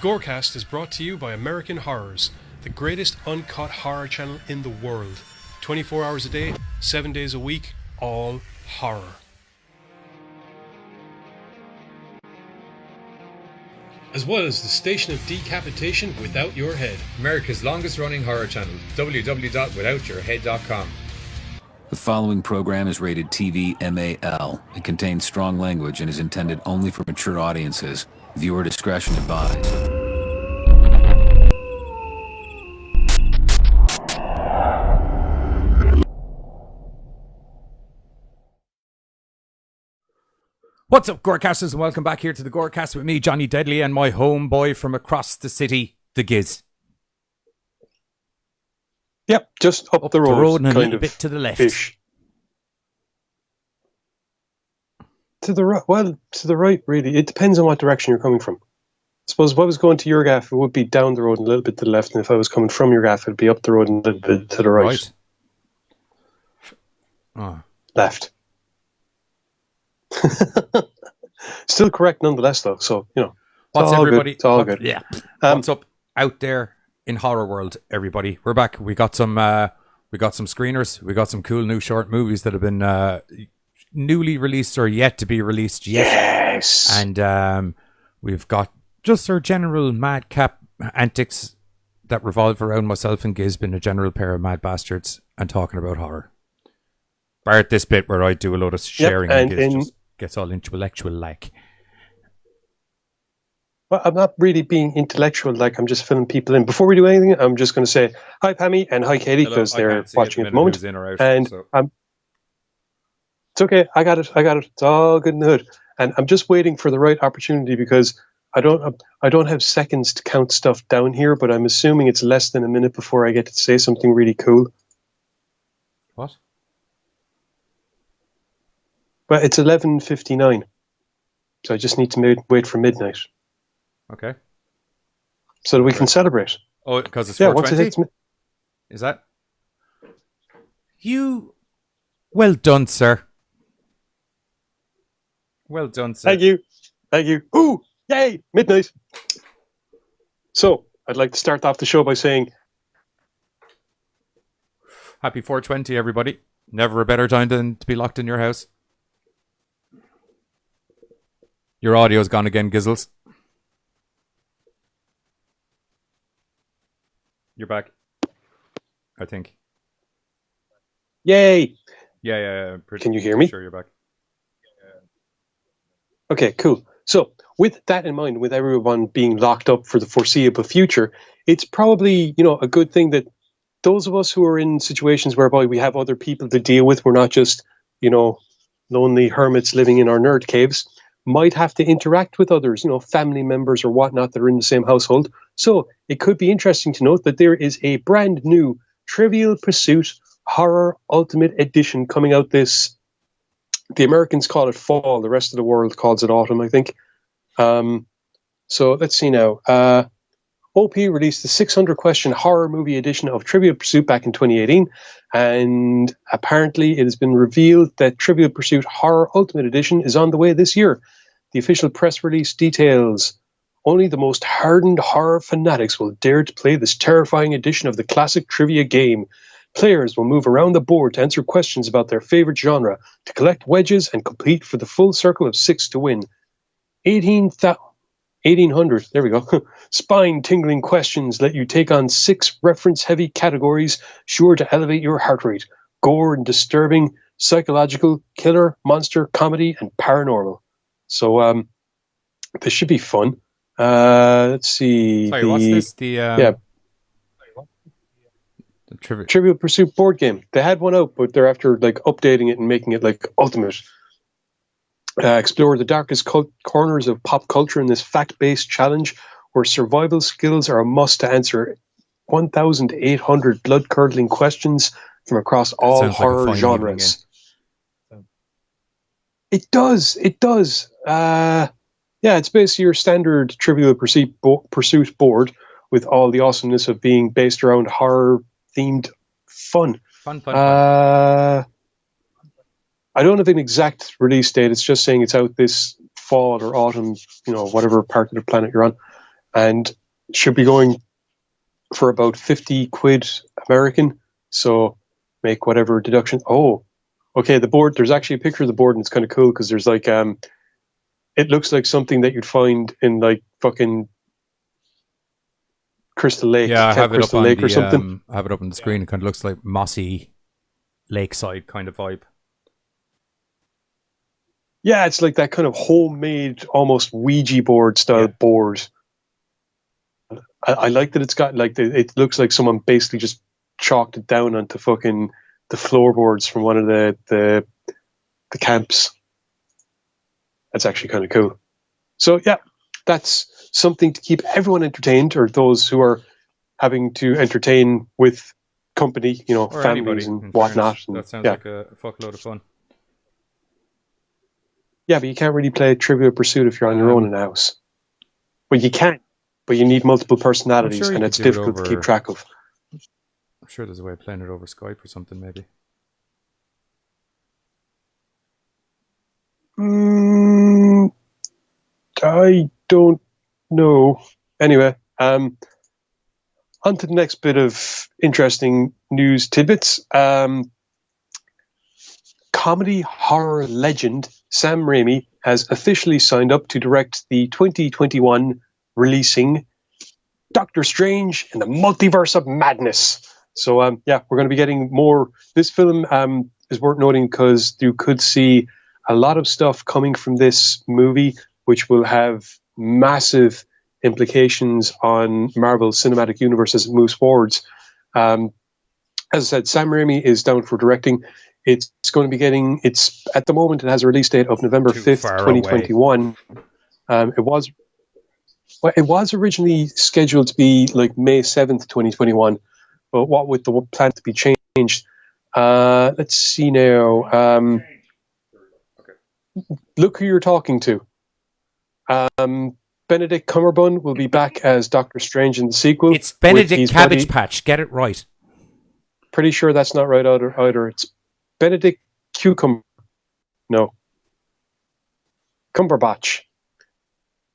Gorecast is brought to you by American Horrors, the greatest uncut horror channel in the world. 24 hours a day, 7 days a week, all horror. As well as the station of decapitation without your head. America's longest running horror channel, www.withoutyourhead.com. The following program is rated TV MAL. It contains strong language and is intended only for mature audiences. Viewer discretion advised. What's up, Gorecasters, and welcome back here to the Gorecast with me, Johnny Deadly, and my homeboy from across the city, the Giz. Yep, just up the road and a little bit to the left. Ish. To the right, well, to the right, really. It depends on what direction you're coming from. I suppose if I was going to your gaff, it would be down the road and a little bit to the left, and if I was coming from your gaff, it'd be up the road and a little bit to the right. Left. Still correct nonetheless, though. So, you know, what's everybody? Good. It's all good. Yeah. What's up out there in horror world, everybody? We're back. We got some screeners. We got some cool new short movies that have been newly released or yet to be released yet. Yes. And we've got just our general madcap antics that revolve around myself and Giz being a general pair of mad bastards and talking about horror. Bar at this bit where I do a lot of sharing and Giz just gets all intellectual like. Well, I'm not really being intellectual, like I'm just filling people in. Before we do anything, I'm just going to say hi, Pammy, and hi, Katie, because they're watching at the moment. And it's okay. I got it. It's all good in the hood. And I'm just waiting for the right opportunity because I don't have seconds to count stuff down here, but I'm assuming it's less than a minute before I get to say something really cool. What? But it's 11:59, so I just need to wait for midnight. Okay. So that we can celebrate. Oh, because it's 4:20? Is that? Well done, sir. Well done, sir. Thank you. Ooh, yay, midnight. So, I'd like to start off the show by saying happy 420, everybody. Never a better time than to be locked in your house. Your audio's gone again, Gizzles. You're back, I think. Yay! Yeah. Can you hear me? Sure, you're back. Okay, cool. So, with that in mind, with everyone being locked up for the foreseeable future, it's probably, a good thing that those of us who are in situations whereby we have other people to deal with, we're not just, lonely hermits living in our nerd caves, might have to interact with others, family members or whatnot that are in the same household. So it could be interesting to note that there is a brand new Trivial Pursuit Horror Ultimate Edition coming out the Americans call it fall, the rest of the world calls it autumn, I think. So let's see now. OP released the 600-question horror movie edition of Trivial Pursuit back in 2018, and apparently it has been revealed that Trivial Pursuit Horror Ultimate Edition is on the way this year. The official press release details, only the most hardened horror fanatics will dare to play this terrifying edition of the classic trivia game. Players will move around the board to answer questions about their favorite genre, to collect wedges and compete for the full circle of 6 to win. 1800, there we go. Spine-tingling questions let you take on 6 reference-heavy categories sure to elevate your heart rate. Gore and disturbing, psychological, killer, monster, comedy, and paranormal. So, this should be fun. Let's see. Sorry, what's this? The Trivial Pursuit board game. They had one out, but they're after updating it and making it ultimate. Explore the darkest corners of pop culture in this fact-based challenge where survival skills are a must to answer 1,800 blood-curdling questions from across all horror genres. It does. It's basically your standard Trivial Pursuit board with all the awesomeness of being based around horror-themed fun. Fun. I don't have an exact release date. It's just saying it's out this fall or autumn, whatever part of the planet you're on. And should be going for about 50 quid American. So make whatever deduction. Oh, okay. The board. There's actually a picture of the board, and it's kind of cool because there's like it looks like something that you'd find in like fucking Crystal Lake. Yeah, I have it up Crystal on Lake the or something. I have it up on the screen. It kind of looks like mossy lakeside kind of vibe. Yeah, it's like that kind of homemade, almost Ouija board style board. I like that it's got like it looks like someone basically just chalked it down onto fucking the floorboards from one of the camps. That's actually kind of cool. So yeah, that's something to keep everyone entertained, or those who are having to entertain with company, you know, Or families anybody, and whatnot. that sounds yeah. like a fuckload of fun. Yeah, but you can't really play Trivial Pursuit if you're on your own in the house. Well, you can, but you need multiple personalities, sure you and could it's do it difficult to over- keep track of. I'm sure there's a way of playing it over Skype or something, maybe. I don't know. Anyway, on to the next bit of interesting news tidbits. Comedy horror legend Sam Raimi has officially signed up to direct the 2021 releasing Doctor Strange in the Multiverse of Madness. So, yeah, we're going to be getting more. This film is worth noting because you could see a lot of stuff coming from this movie, which will have massive implications on Marvel's cinematic universe as it moves forwards. As I said, Sam Raimi is down for directing. It's going to be getting, it's at the moment, it has a release date of November 5th, 2021. It was originally scheduled to be like May 7th, 2021, but what with the plan to be changed. Let's see now. Look who you're talking to. Benedict Cumberbatch will be back as Doctor Strange in the sequel. It's Benedict Cabbage Patch. Get it right. Pretty sure that's not right either. It's Benedict Cucumber. No. Cumberbatch.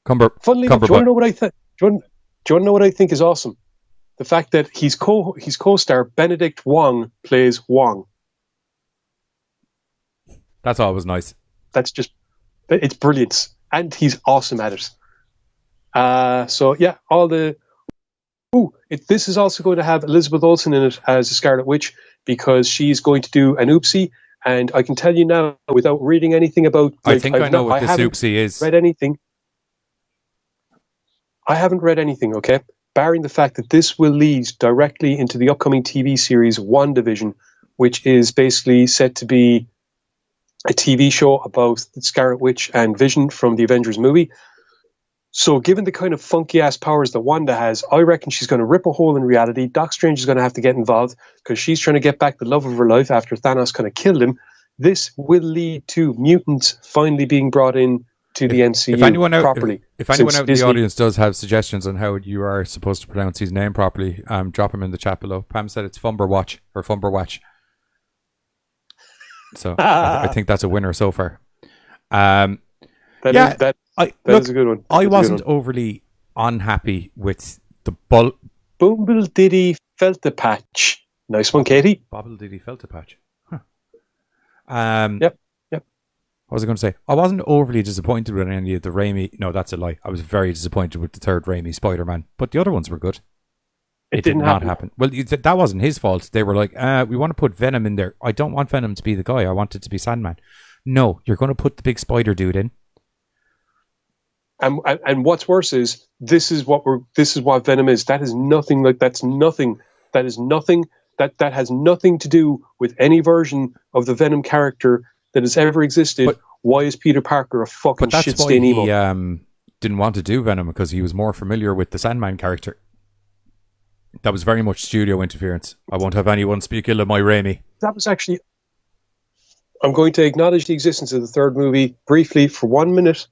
Funnily enough, do you want to know what I think? Do you want to know what I think is awesome? The fact that his co-star Benedict Wong plays Wong. That's always nice. That's just, it's brilliant, and he's awesome at it. So yeah, this is also going to have Elizabeth Olsen in it as a Scarlet Witch, because she's going to do an oopsie. And I can tell you now, without reading anything about, I know what this oopsie is. Read anything. I haven't read anything, okay? Barring the fact that this will lead directly into the upcoming TV series WandaVision, which is basically set to be a TV show about the Scarlet Witch and Vision from the Avengers movie. So given the kind of funky-ass powers that Wanda has, I reckon she's going to rip a hole in reality. Doc Strange is going to have to get involved because she's trying to get back the love of her life after Thanos kind of killed him. This will lead to mutants finally being brought in to the MCU properly. If anyone out in the audience does have suggestions on how you are supposed to pronounce his name properly, drop him in the chat below. Pam said it's Fumberwatch or Fumberwatch. So I think that's a winner so far. That is a good one. I wasn't overly unhappy with the Boomble Diddy felt the patch. Nice one, Katie. Bobble Diddy felt the patch. Huh. Yep. What was I going to say? I wasn't overly disappointed with any of the Raimi. No, that's a lie. I was very disappointed with the third Raimi Spider-Man, but the other ones were good. It did not happen. Well, that wasn't his fault. They were like, we want to put Venom in there. I don't want Venom to be the guy. I want it to be Sandman. No, you're going to put the big spider dude in. And what's worse is this is what Venom is. That is nothing like that has nothing to do with any version of the Venom character that has ever existed. But why is Peter Parker a fucking shit stain emo? He didn't want to do Venom because he was more familiar with the Sandman character. That was very much studio interference. I won't have anyone speak ill of my Raimi. That was actually... I'm going to acknowledge the existence of the third movie briefly for 1 minute.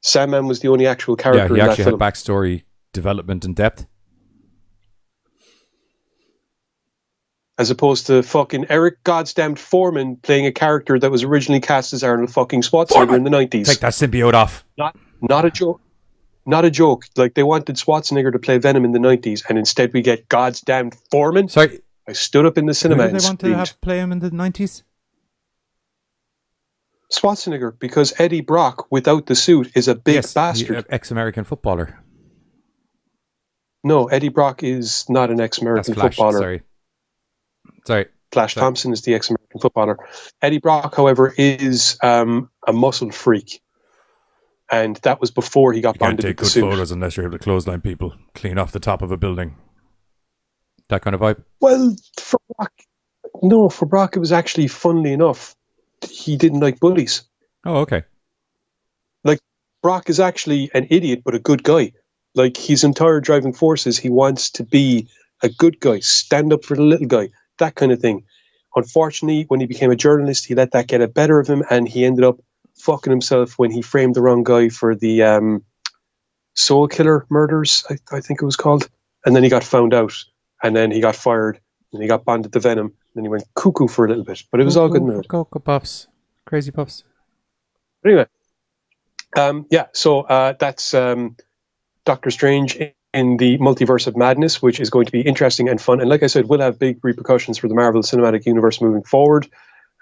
Sandman was the only actual character in that film. Yeah, he actually had backstory, development, and depth. As opposed to fucking Eric Goddamn Foreman playing a character that was originally cast as Arnold fucking Schwarzenegger in the 90s. Take that symbiote off. Not a joke. not a joke. Like, they wanted Schwarzenegger to play Venom in the 90s, and instead we get God's damned Foreman. Sorry, I stood up in the who cinema did and they want to screamed. have play him in the 90s? Schwarzenegger, because Eddie Brock, without the suit, is a big bastard. Ex-American footballer. No, Eddie Brock is not an ex-American That's Flash, footballer. Sorry. Flash Thompson is the ex-American footballer. Eddie Brock, however, is a muscle freak. And that was before he got You can't bonded take with the good suit. photos unless you're able to clothesline people, clean off the top of a building. That kind of vibe? Well, for Brock, it was actually, funnily enough, he didn't like bullies. Oh, okay. Like, Brock is actually an idiot, but a good guy. Like, his entire driving force is he wants to be a good guy, stand up for the little guy, that kind of thing. Unfortunately, when he became a journalist, he let that get a better of him, and he ended up fucking himself when he framed the wrong guy for the Soul Killer murders, I think it was called. And then he got found out, and then he got fired, and he got bonded to Venom, and then he went cuckoo for a little bit. But it was all good in it. Cocoa Puffs. Crazy Puffs. Anyway, so that's Doctor Strange in the Multiverse of Madness, which is going to be interesting and fun. And like I said, will have big repercussions for the Marvel Cinematic Universe moving forward,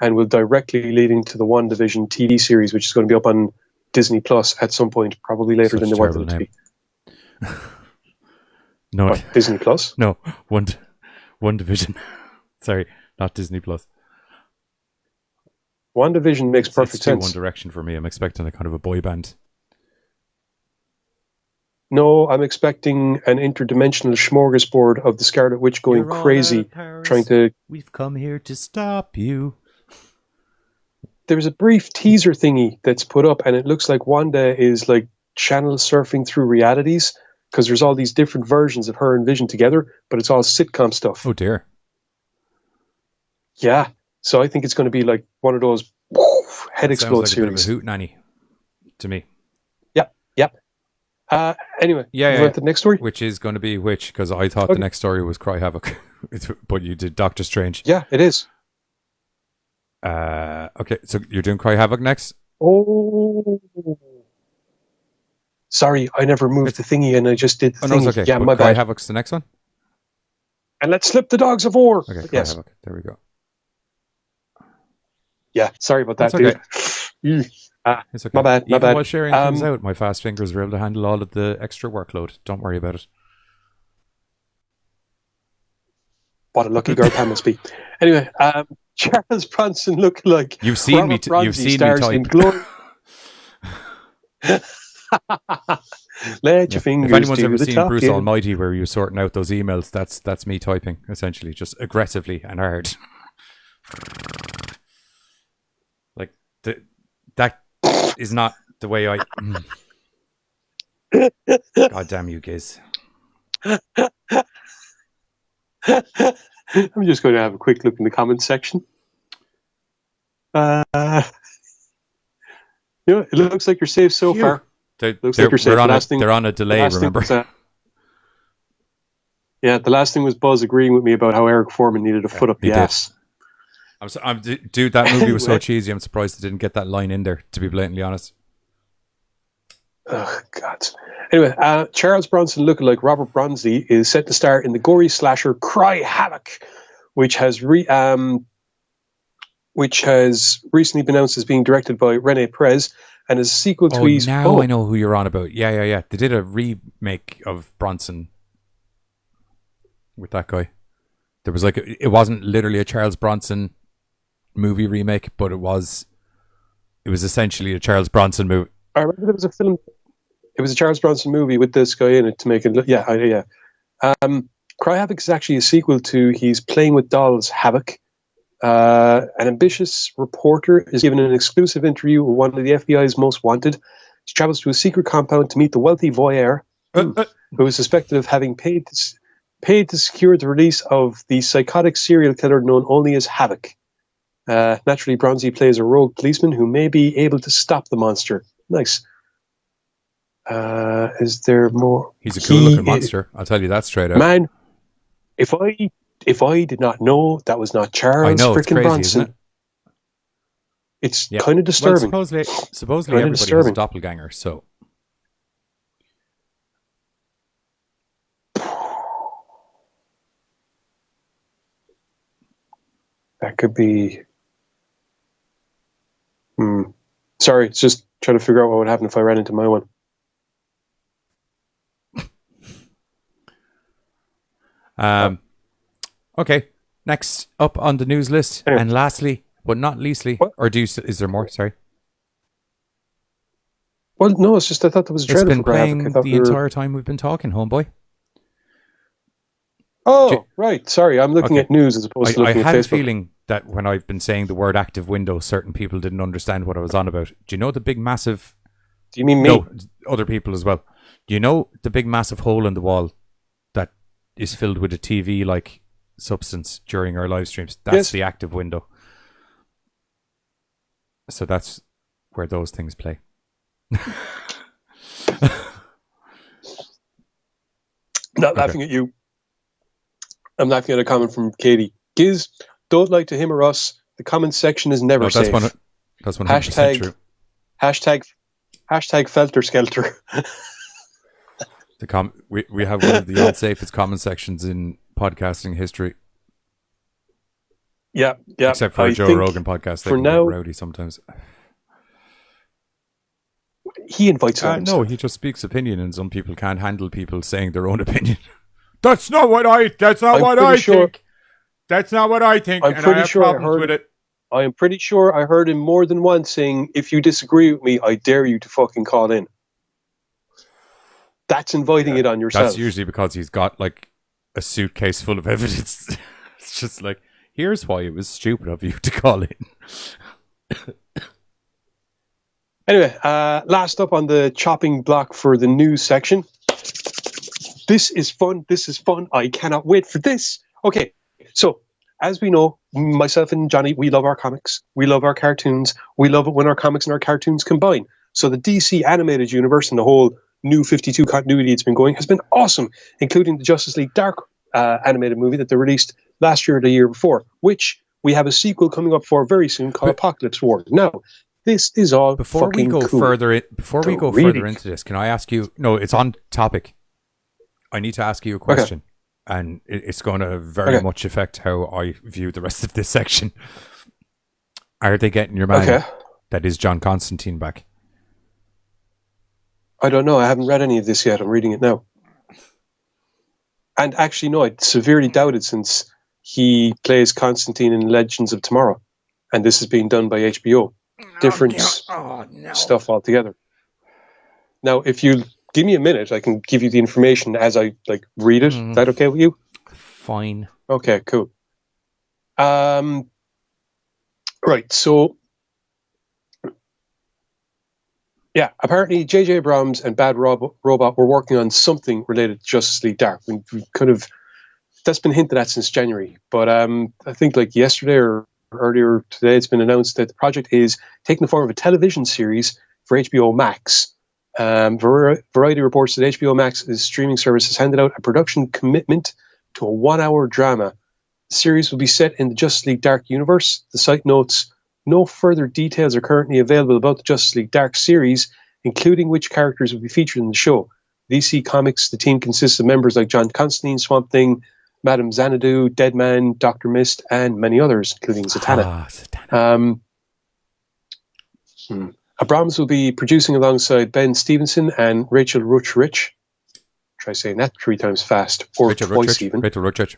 and will directly leading to the WandaVision TV series, which is going to be up on Disney Plus at some point, probably later than they wanted it to be. No, what, Disney Plus? No, One Division. Sorry, not Disney Plus. WandaVision makes perfect it's sense. One Direction for me. I'm expecting a kind of a boy band. No, I'm expecting an interdimensional smorgasbord of the Scarlet Witch going crazy, trying to... We've come here to stop you. There was a brief teaser thingy that's put up, and it looks like Wanda is like channel surfing through realities, because there's all these different versions of her and Vision together, but it's all sitcom stuff. Oh dear. Yeah, so I think it's going to be like one of those head explode series. Sounds like a bit of a hoot nanny to me. Yep. Anyway, yeah. The next story, which is going to be which? Because I thought the next story was Cry Havoc, but you did Doctor Strange. Yeah, it is. Okay, so you're doing Cry Havoc next? Oh, sorry, I never moved the thingy, and I just did the no, thing. it's okay. Yeah, but my Cry bad. Havoc's the next one. And let's slip the dogs of war. Okay, Cry yes. Havoc. There we go. Yeah, sorry about that, That's okay. dude. It's okay. My bad. Even while sharing things out, my fast fingers were able to handle all of the extra workload. Don't worry about it. What a lucky girl Pam must be. Anyway, Charles Bronson looked like you've seen me. You've seen me type. In glory. Let your fingers. If anyone's do ever the seen talking. Bruce Almighty, where you're sorting out those emails, that's me typing essentially, just aggressively and hard. Like that is not the way I. God damn you, Giz. I'm just going to have a quick look in the comments section. It looks like you're safe so far. Looks like you're safe. They're on a delay, remember? The last thing was Buzz agreeing with me about how Eric Foreman needed a foot up the ass. Dude, that movie was so cheesy. I'm surprised they didn't get that line in there, to be blatantly honest. Oh, God. Anyway, Charles Bronson lookalike Robert Bronzy is set to star in the gory slasher Cry Havoc, which has recently been announced as being directed by Rene Perez and is a sequel to his... Now I know who you're on about. Yeah. They did a remake of Bronson with that guy. There was it wasn't literally a Charles Bronson movie remake, but it was essentially a Charles Bronson movie. I remember there was a film. It was a Charles Bronson movie with this guy in it to make it look. Yeah. Cry Havoc is actually a sequel to his Playing with Dolls Havoc. An ambitious reporter is given an exclusive interview with one of the FBI's most wanted. She travels to a secret compound to meet the wealthy voyeur who is suspected of having paid to secure the release of the psychotic serial killer known only as Havoc. Naturally, Bronzy plays a rogue policeman who may be able to stop the monster. Nice. Is there more? He's a cool-looking monster. I'll tell you that straight out. Man, if I did not know that was not Charles freaking Bronson, isn't it? It's kind of disturbing. Well, supposedly everybody has a doppelganger, so... That could be... Sorry, it's just trying to figure out what would happen if I ran into my one. Okay. Next up on the news list, Anyway. and lastly, but not leastly, What? or is there more? Sorry. Well, no, it's just I thought there was a It's trailer been for Graphic. playing the entire time we've been talking, homeboy. Oh, right. Sorry, I'm looking at news as opposed to I looking at had Facebook. a feeling that when I've been saying the word active window, certain people didn't understand what I was on about. Do you know the big massive... Do you mean me? No, other people as well. Do you know the big massive hole in the wall that is filled with a TV-like substance during our live streams? That's Yes. the active window. So that's where those things play. Not laughing at you. I'm laughing at a comment from Katie. Giz, don't lie to him or us. The comment section is never safe. That's 100% true. Hashtag Felter Skelter. We have one of the unsafest comment sections in podcasting history. Yeah. Except for a Joe Rogan podcast. They For can get now, rowdy sometimes. he invites it on himself. No, he just speaks opinion, and some people can't handle people saying their own opinion. That's not what I think. That's not what I think. I'm and pretty I have sure I problems heard with it. I am pretty sure I heard him more than once saying, if you disagree with me, I dare you to fucking call in. That's inviting it on yourself. That's usually because he's got like a suitcase full of evidence. It's just like, here's why it was stupid of you to call in. Anyway, last up on the chopping block for the news section. This is fun. I cannot wait for this. Okay, so as we know, myself and Johnny, we love our comics. We love our cartoons. We love it when our comics and our cartoons combine. So the DC animated universe and the whole new 52 continuity it's been going has been awesome, including the Justice League Dark animated movie that they released last year or the year before, which we have a sequel coming up for very soon called Apocalypse War. Now, this is all Before we go cool. further into this, can I ask you? No, it's on topic. I need to ask you a question, and it's going to very much affect how I view the rest of this section. Are they getting your man that is John Constantine back? I don't know. I haven't read any of this yet. I'm reading it now. And actually, no, I severely doubt it since he plays Constantine in Legends of Tomorrow, and this is being done by HBO. Different stuff altogether. Now, if you give me a minute, I can give you the information as I read it. Is that okay with you? Fine. Okay, cool. Right, so yeah, apparently J.J. Abrams and Bad Robot were working on something related to Justice League Dark. We kind of, that's been hinted at since January, but I think like yesterday or earlier today, it's been announced that the project is taking the form of a television series for HBO Max. Variety reports that HBO Max's streaming service has handed out a production commitment to a 1-hour drama. The series will be set in the Justice League Dark universe. The site notes, no further details are currently available about the Justice League Dark series, including which characters will be featured in the show. DC Comics, the team consists of members like John Constantine, Swamp Thing, Madame Xanadu, Deadman, Dr. Mist, and many others, including Zatanna. Abrams will be producing alongside Ben Stevenson and Rachel Rutledge. Try saying that 3 times fast, or Rachel twice Rutledge, even. Rachel Rutledge.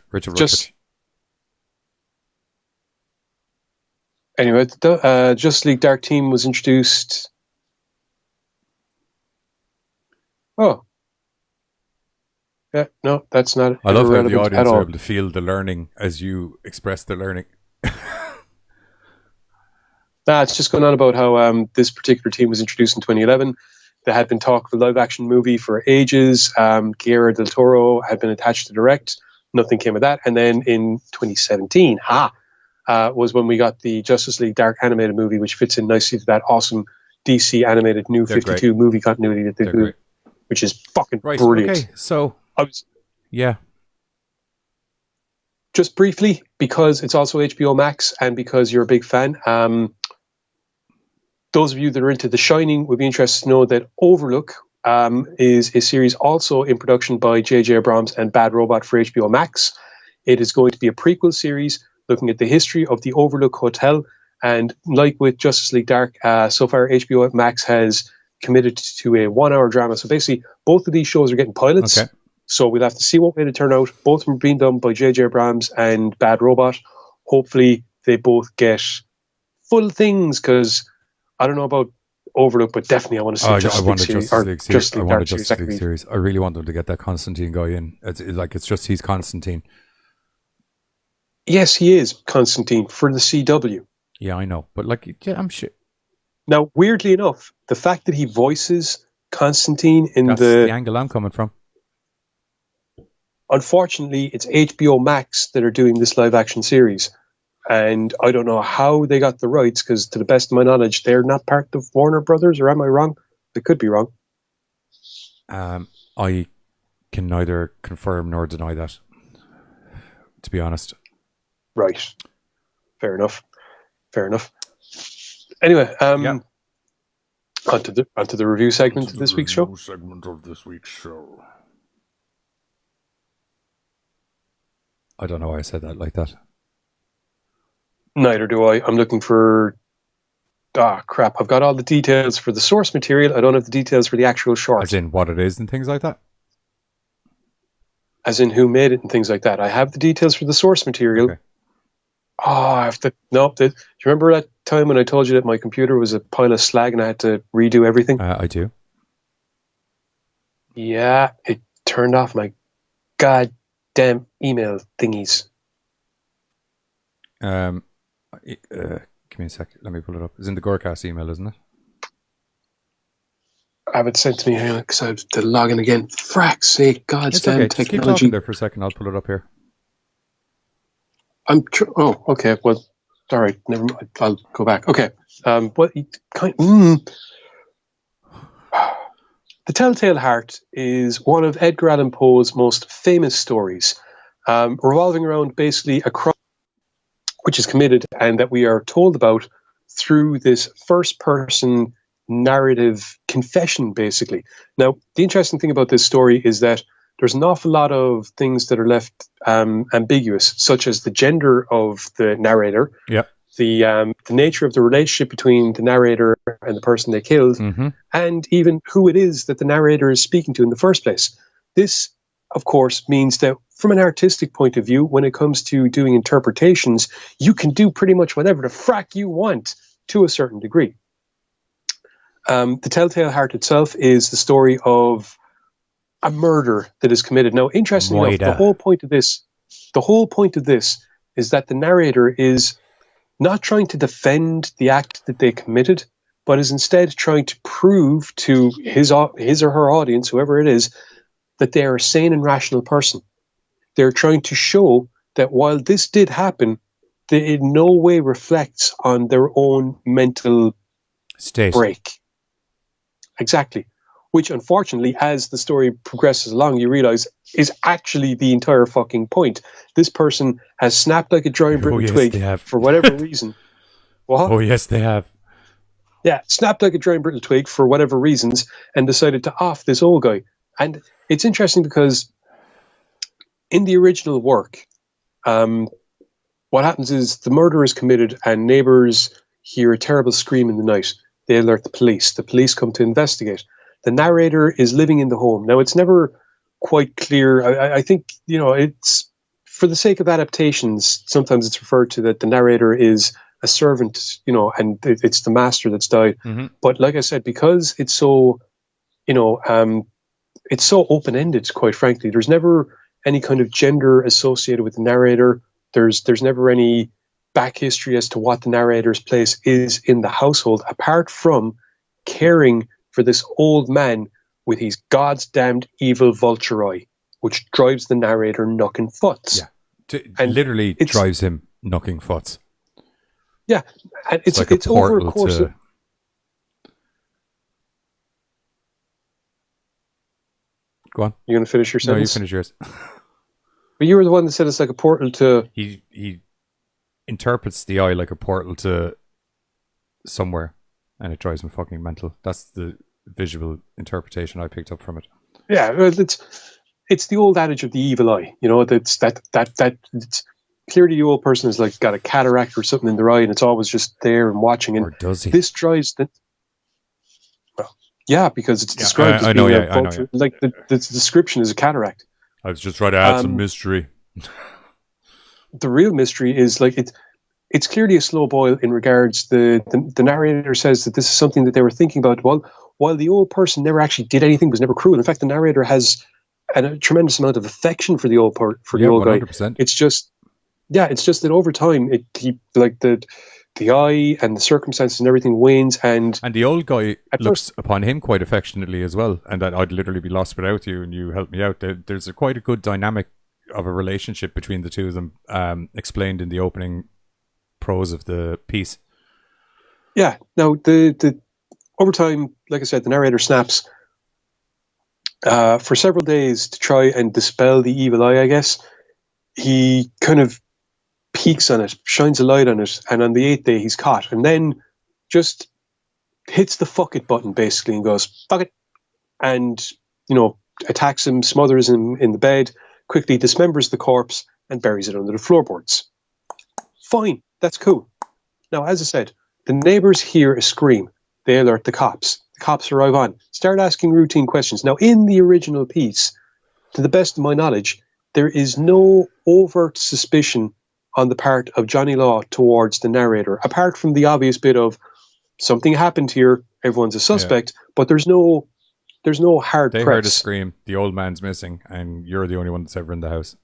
Anyway, the Justice League Dark team was introduced. Oh. Yeah, no, that's not. I love how the audience are able to feel the learning as you express the learning. It's just going on about how this particular team was introduced in 2011. There had been talk of a live-action movie for ages. Guillermo del Toro had been attached to direct. Nothing came of that. And then in 2017, was when we got the Justice League Dark animated movie, which fits in nicely to that awesome DC animated New 52 movie continuity that they do, which is fucking brilliant. Okay, so just briefly, because it's also HBO Max and because you're a big fan, those of you that are into The Shining would be interested to know that Overlook is a series also in production by J.J. Abrams and Bad Robot for HBO Max. It is going to be a prequel series looking at the history of the Overlook Hotel. And like with Justice League Dark, so far HBO Max has committed to a 1 hour drama. So basically, both of these shows are getting pilots. Okay. So we'll have to see what way they turn out. Both of them are being done by J.J. Abrams and Bad Robot. Hopefully, they both get full things, because I don't know about Overlook, but definitely I want to see I want a Justice League series. I want a Dark Justice League series. I really want them to get that Constantine guy in. It's just he's Constantine. Yes, he is Constantine for the CW. Yeah, I know, but I'm sure. Now, weirdly enough, the fact that he voices Constantine in That's the angle I'm coming from. Unfortunately, it's HBO Max that are doing this live action series. And I don't know how they got the rights, because to the best of my knowledge, they're not part of Warner Brothers, or am I wrong? I could be wrong. I can neither confirm nor deny that, to be honest. Right. Fair enough. Anyway, onto the review segment of this week's show. Segment of this week's show. I don't know why I said that like that. Neither do I. I'm looking for... crap. I've got all the details for the source material. I don't have the details for the actual short. As in what it is and things like that? As in who made it and things like that. I have the details for the source material. Okay. I have to... No, do you remember that time when I told you that my computer was a pile of slag and I had to redo everything? I do. Yeah, it turned off my goddamn email thingies. Give me a sec. Let me pull it up. It's in the Gorecast email, isn't it? I have it sent to me because I have to log in again. Frack's sake, God's damn okay. Just keep technology. talking there for a second. I'll pull it up here. Oh, okay. Well, all right. Never mind. I'll go back. Okay. The Telltale Heart is one of Edgar Allan Poe's most famous stories, revolving around basically a crime which is committed and that we are told about through this first-person narrative confession, basically. Now, the interesting thing about this story is that there's an awful lot of things that are left ambiguous, such as the gender of the narrator, the nature of the relationship between the narrator and the person they killed, and even who it is that the narrator is speaking to in the first place. This, of course, means that from an artistic point of view, when it comes to doing interpretations, you can do pretty much whatever the frack you want to a certain degree. The Telltale Heart itself is the story of a murder that is committed. Now, interestingly enough, the whole point of this is that the narrator is not trying to defend the act that they committed, but is instead trying to prove to his or her audience, whoever it is, that they are a sane and rational person. They're trying to show that while this did happen, that it in no way reflects on their own mental state break. Exactly. Which, unfortunately, as the story progresses along, you realize is actually the entire fucking point. This person has snapped like a dry brittle twig for whatever reason. What? Oh, yes, they have. Yeah, snapped like a dry brittle twig for whatever reasons and decided to off this old guy. And it's interesting because in the original work, what happens is the murder is committed and neighbors hear a terrible scream in the night. They alert the police. The police come to investigate. The narrator is living in the home. Now, it's never quite clear. I think, it's for the sake of adaptations, sometimes it's referred to that the narrator is a servant, and it's the master that's died. But like I said, because it's so, it's so open-ended, quite frankly. There's never any kind of gender associated with the narrator. There's never any back history as to what the narrator's place is in the household, apart from caring for this old man with his God's damned evil vulture eye, which drives the narrator knocking futs. Yeah, and literally drives him knocking futs. Yeah, and it's like a over a course of... Go on. You're going to finish your sentence? No, you finish yours. But you were the one that said it's like a portal to... He interprets the eye like a portal to somewhere, and it drives him fucking mental. That's the visual interpretation I picked up from it. Yeah, well, it's the old adage of the evil eye. That's clearly the old person has like got a cataract or something in their eye, and it's always just there and watching. And Or does he? this drives the. Well, yeah, because it's described as I know, being a I know, vulture. Like the description is a cataract. I was just trying to add some mystery. The real mystery is like it's clearly a slow boil in regards. The narrator says that this is something that they were thinking about. While the old person never actually did anything, was never cruel. In fact, the narrator has a tremendous amount of affection for the old the old 100%. guy. It's just that over time, the eye and the circumstances and everything wanes, and the old guy looks upon him quite affectionately as well, and that I'd literally be lost without you, and you helped me out. There's quite a good dynamic of a relationship between the two of them, explained in the opening prose of the piece. Yeah. Now the over time, like I said, the narrator snaps for several days to try and dispel the evil eye. I guess he kind of peeks on it, shines a light on it, and on the 8th day he's caught, and then just hits the fuck it button basically and goes fuck it, and attacks him, smothers him in the bed, quickly dismembers the corpse and buries it under the floorboards. Fine, that's cool. Now, as I said, the neighbors hear a scream. They alert the cops. The cops arrive on, start asking routine questions. Now, in the original piece, to the best of my knowledge, there is no overt suspicion on the part of Johnny Law towards the narrator, apart from the obvious bit of something happened here, everyone's a suspect, but there's no hard They press. heard a scream, the old man's missing, and you're the only one that's ever in the house.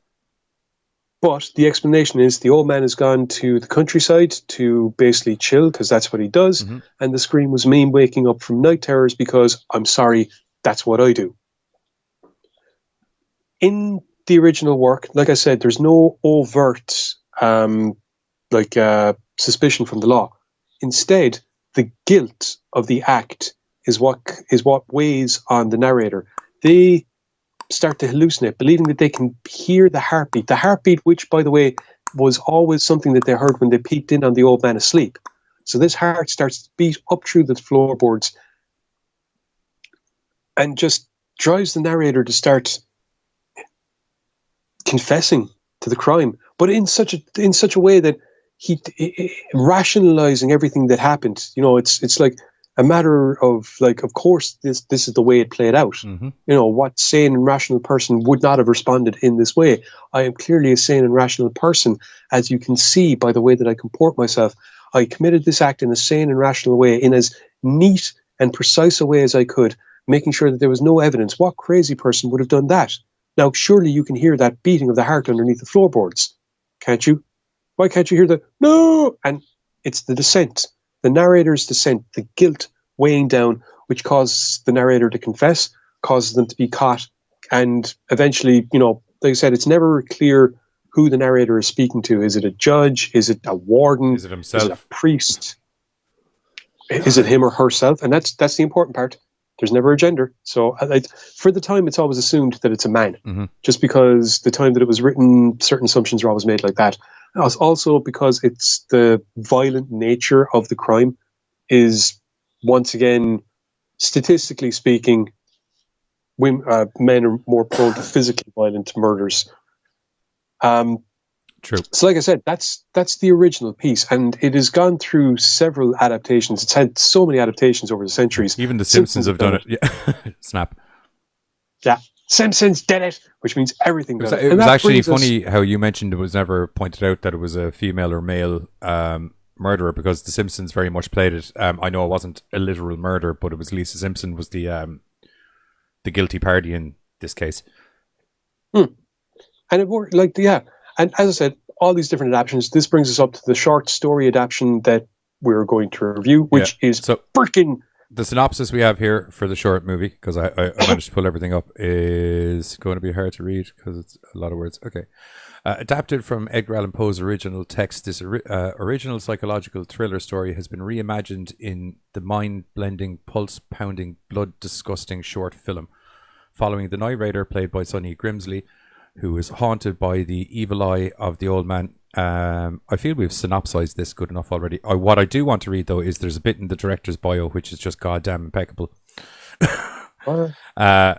But the explanation is the old man has gone to the countryside to basically chill, because that's what he does, and the scream was me waking up from night terrors because, I'm sorry, that's what I do. In the original work, like I said, there's no overt suspicion from the law. Instead, the guilt of the act is what weighs on the narrator. They start to hallucinate, believing that they can hear the heartbeat, which, by the way, was always something that they heard when they peeked in on the old man asleep. So this heart starts to beat up through the floorboards and just drives the narrator to start confessing to the crime, but in such a way that he rationalizing everything that happened. It's like a matter of like, of course this is the way it played out. What sane and rational person would not have responded in this way? I am clearly a sane and rational person, as you can see by the way that I comport myself. I committed this act in a sane and rational way, in as neat and precise a way as I could, making sure that there was no evidence. What crazy person would have done that? Now, surely you can hear that beating of the heart underneath the floorboards, can't you? Why can't you hear the no? And it's the descent, the narrator's descent, the guilt weighing down, which causes the narrator to confess, causes them to be caught, and eventually, like I said, it's never clear who the narrator is speaking to. Is it a judge? Is it a warden? Is it himself? Is it a priest? Is it him or herself? And that's the important part. There's never a gender. So for the time, it's always assumed that it's a man, just because the time that it was written, certain assumptions are always made like that. Also because it's the violent nature of the crime is, once again, statistically speaking, men are more prone to physically violent murders. True. So like I said, that's the original piece, and it has gone through several adaptations. It's had so many adaptations over the centuries. Even the Simpsons have done it. Yeah. Snap. Yeah. Simpsons did it, which means everything does it. It was actually funny how you mentioned it was never pointed out that it was a female or male murderer, because the Simpsons very much played it. I know it wasn't a literal murder, but it was Lisa Simpson was the guilty party in this case. And it worked, and as I said, all these different adaptations. This brings us up to the short story adaptation that we're going to review, which is freaking. The synopsis we have here for the short movie, because I managed to pull everything up, is going to be hard to read because it's a lot of words. Okay. Adapted from Edgar Allan Poe's original text, this original psychological thriller story has been reimagined in the mind-blending, pulse-pounding, blood-disgusting short film, following the narrator, played by Sonny Grimsley, who is haunted by the evil eye of the old man. I feel we've synopsized this good enough already. What I do want to read, though, is there's a bit in the director's bio which is just goddamn impeccable. McCain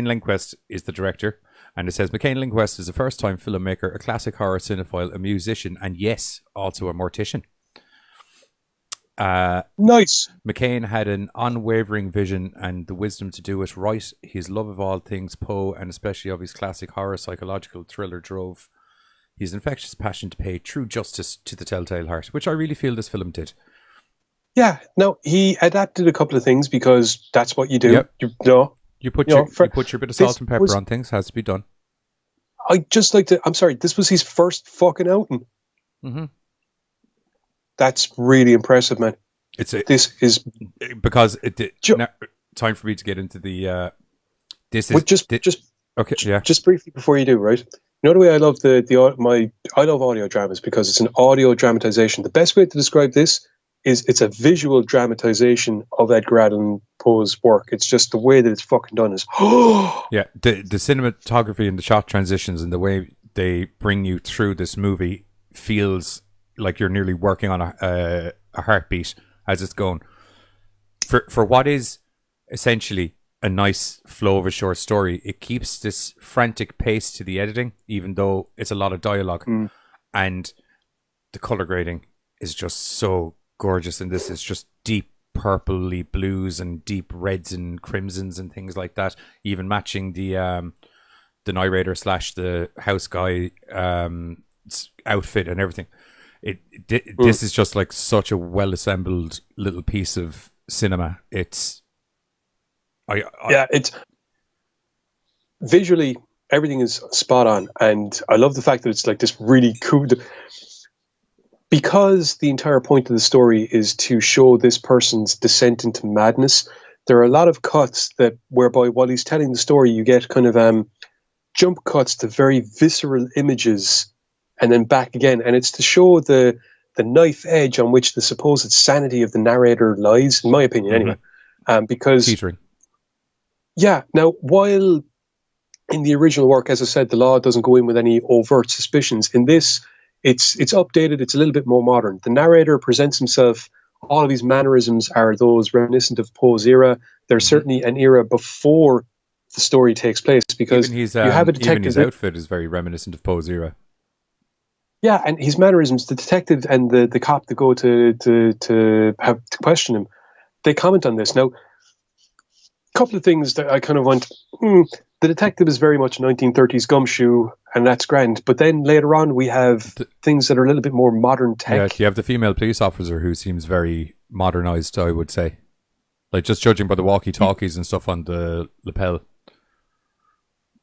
Lindquist is the director. And it says McCain Linguist is a first-time filmmaker, a classic horror cinephile, a musician, and yes, also a mortician. Nice. McCain had an unwavering vision and the wisdom to do it right. His love of all things Poe, and especially of his classic horror psychological thriller, drove his infectious passion to pay true justice to the Telltale Heart, which I really feel this film did. Yeah. Now, he adapted a couple of things because that's what you do. Yep. You put your bit of salt and pepper on things. Has to be done. I just like to. I'm sorry. This was his first fucking outing. Mm-hmm. That's really impressive, man. This is because now, time for me to get into the. This is just okay. Yeah. Just briefly before you do, right? You know the way I love I love audio dramas because it's an audio dramatization. The best way to describe this is it's a visual dramatization of Edgar Allan Poe's work. It's just the way that it's fucking done is yeah. The cinematography and the shot transitions and the way they bring you through this movie feels like you're nearly working on a heartbeat as it's going. For what is essentially a nice flow of a short story, it keeps this frantic pace to the editing, even though it's a lot of dialogue. And the color grading is just so gorgeous, and this is just deep purpley blues and deep reds and crimsons and things like that, even matching the narrator / the house guy outfit and everything. This is just like such a well assembled little piece of cinema. It's visually everything is spot on, and I love the fact that it's like this really cool. Because the entire point of the story is to show this person's descent into madness, there are a lot of cuts whereby while he's telling the story, you get kind of jump cuts to very visceral images and then back again. And it's to show the knife edge on which the supposed sanity of the narrator lies, in my opinion, anyway. Because, teetering. Yeah, now, while in the original work, as I said, the law doesn't go in with any overt suspicions, in this, it's updated, it's a little bit more modern. The narrator presents himself, all of his mannerisms are those reminiscent of Poe's era. There's certainly an era before the story takes place, because even his, you have a detective. Even his outfit is very reminiscent of Poe's era. Yeah, and his mannerisms, the detective and the cop that go to question him, they comment on this. Now, a couple of things that I kind of went, the detective is very much 1930s gumshoe, and that's grand. But then later on, we have things that are a little bit more modern tech. Yeah, you have the female police officer who seems very modernized, I would say. Like, just judging by the walkie-talkies and stuff on the lapel.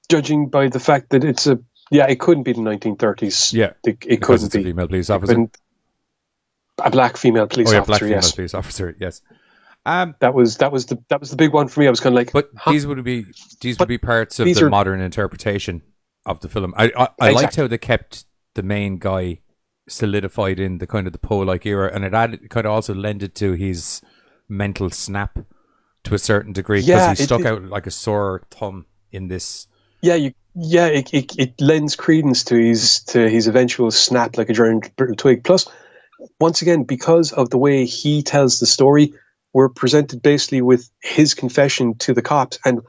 Judging by the fact that it's it couldn't be the 1930s. Yeah, it couldn't be. A female police officer. A black female police officer, black female yes. Police officer, yes. That was the big one for me. I was kind of like, but these would be parts of the modern interpretation of the film. I liked how they kept the main guy solidified in the kind of the Poe-like era, and it kind of also lended to his mental snap to a certain degree, because he stuck out like a sore thumb in this. It lends credence to his eventual snap like a giant brittle twig. Plus, once again, because of the way he tells the story, we're presented basically with his confession to the cops, and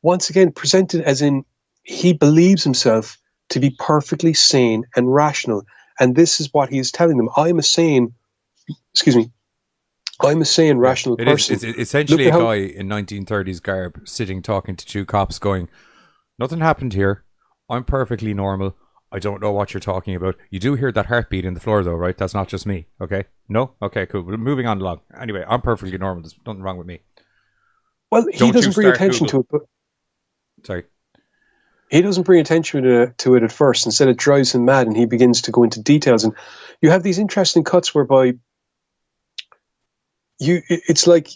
once again presented as in he believes himself to be perfectly sane and rational, and this is what he is telling them. I'm a sane, rational person. It's essentially a guy in 1930s garb sitting talking to two cops going, nothing happened here. I'm perfectly normal. I don't know what you're talking about. You do hear that heartbeat in the floor though, right? That's not just me, okay? No? Okay, cool. We're moving on along. Anyway, I'm perfectly normal. There's nothing wrong with me. Well, he doesn't bring attention to it. But sorry. He doesn't bring attention to it at first. Instead, it drives him mad, and he begins to go into details. And you have these interesting cuts whereby it's like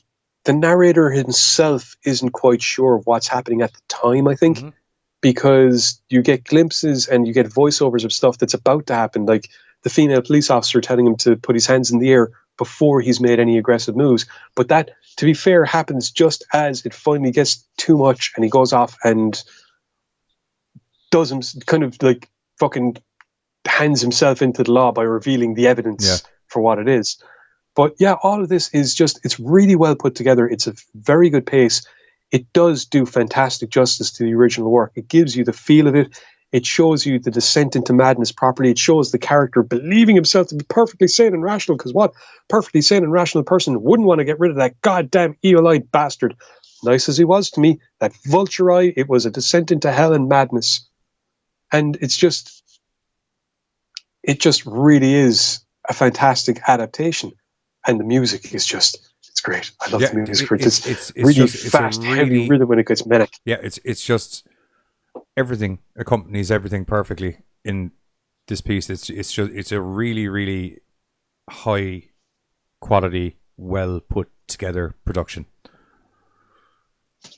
the narrator himself isn't quite sure of what's happening at the time, I think. Mm-hmm. Because you get glimpses and you get voiceovers of stuff that's about to happen, like the female police officer telling him to put his hands in the air before he's made any aggressive moves. But that, to be fair, happens just as it finally gets too much and he goes off and does him kind of like fucking hands himself into the law by revealing the evidence for what it is. But yeah, all of this is just, it's really well put together. It's a very good pace. it does do fantastic justice to the original work. It gives you the feel of it. It shows you the descent into madness properly. It shows the character believing himself to be perfectly sane and rational, because what perfectly sane and rational person wouldn't want to get rid of that goddamn evil-eyed bastard? Nice as he was to me, that vulture eye, it was a descent into hell and madness. And it just really is a fantastic adaptation. And the music is it's great. I love the music for it. It's really fast, heavy rhythm when it gets manic. Yeah, it's just everything accompanies everything perfectly in this piece. It's a really, really high quality, well put together production,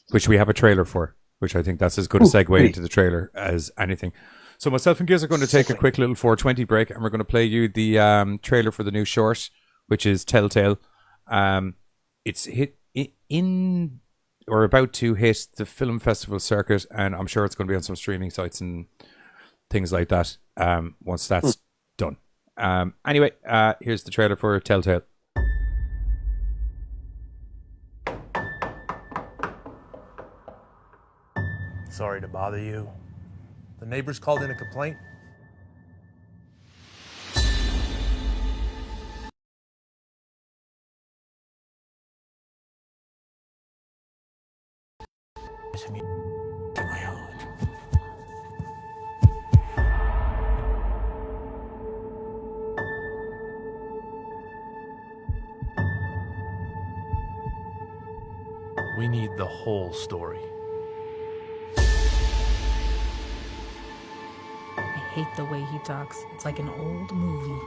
which we have a trailer for, which I think that's as good a segue into the trailer as anything. So myself and Giz are going to take a quick little 420 break, and we're going to play you the trailer for the new short, which is Telltale. It's hit in or about to hit the film festival circuit, and I'm sure it's going to be on some streaming sites and things like that once that's done. Anyway, here's the trailer for Telltale. Sorry to bother you. The neighbors called in a complaint. We need the whole story. I hate the way he talks. It's like an old movie.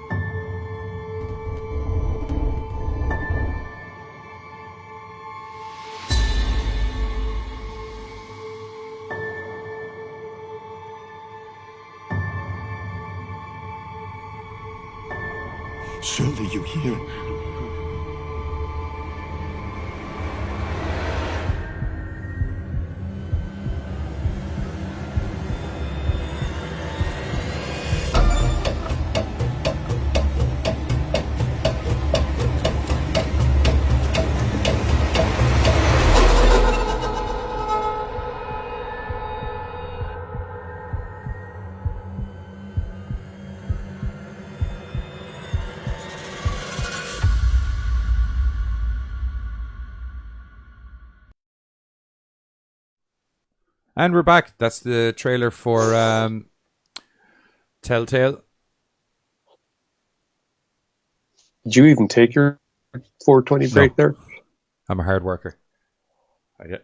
Surely you hear. And we're back. That's the trailer for Telltale. Did you even take your 420 break there? I'm a hard worker. I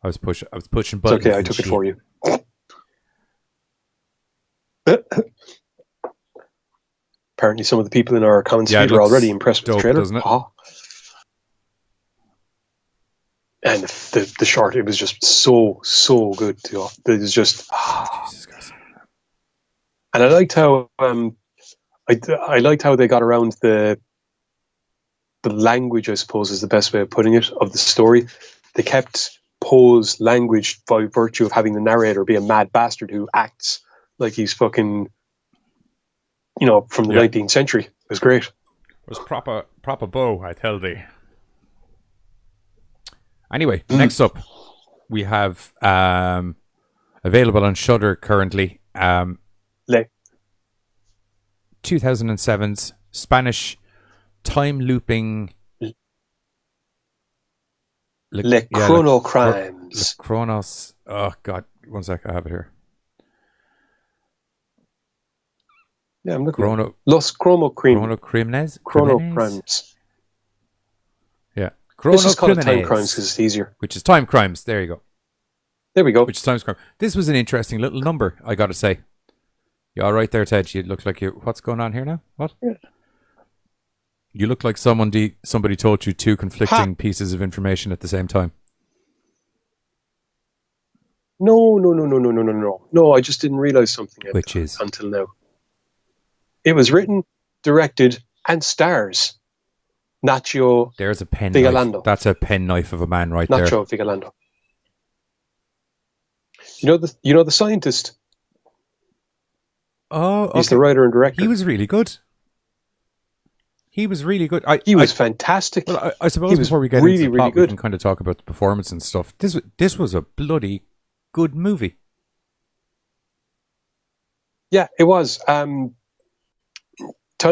was pushing It's buttons. okay, I took it for you. Apparently some of the people in our comments feed are already impressed with the trailer. Doesn't it? And the short, it was just so good. It was just... Jesus Christ. And I liked how I liked how they got around the language, I suppose is the best way of putting it, of the story. They kept Poe's language by virtue of having the narrator be a mad bastard who acts like he's fucking, from the 19th century. It was great. It was proper bow, I tell thee. Anyway, next up, we have available on Shudder currently 2007's Spanish time looping Le Chrono Crimes. Le Chronos. Oh God, one sec, I have it here. Yeah, I'm looking. Chrono. Los Chrono Crimes. Chrono Crimes. Yeah. This is called Time Crimes because it's easier. Which is Time Crimes. There you go. There we go. Which is Time Crimes. This was an interesting little number, I got to say. You all right there, Ted? You look like you... What's going on here now? What? Yeah. You look like somebody told you two conflicting pieces of information at the same time. No. No, I just didn't realize something. Which is? Until now. It was written, directed, and stars Nacho There's a pen Vigalondo. knife. That's a pen knife of a man right there. Nacho Vigalondo. You know the scientist? Oh, okay. He's the writer and director. He was really good. He was really good. He was fantastic. Well, I suppose He was before we get really, into the plot, really good. we can kind of talk about the performance and stuff. This was a bloody good movie. Yeah, it was. Time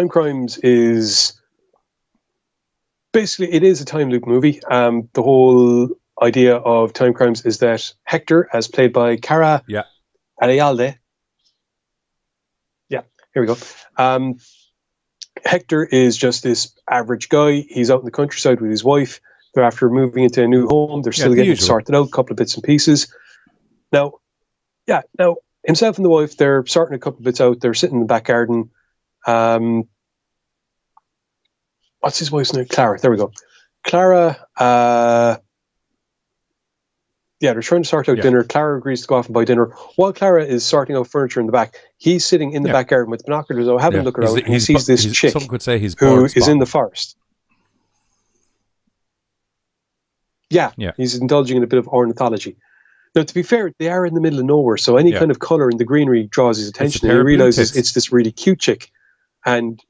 Crimes is basically, it is a time loop movie. The whole idea of Time Crimes is that Hector, as played by Cara Arialde. Yeah, here we go. Hector is just this average guy. He's out in the countryside with his wife. They're after moving into a new home. They're still getting it sorted out, a couple of bits and pieces. Now, himself and the wife, they're sorting a couple of bits out. They're sitting in the back garden. What's his wife's name? Clara. There we go. Clara, they're trying to sort out dinner. Clara agrees to go off and buy dinner. While Clara is sorting out furniture in the back, he's sitting in the back garden with binoculars out, having a look around, and he sees this chick some could say he's who is in the forest. Yeah, he's indulging in a bit of ornithology. Now, to be fair, they are in the middle of nowhere, so any kind of colour in the greenery draws his attention, and he realises it's this really cute chick. And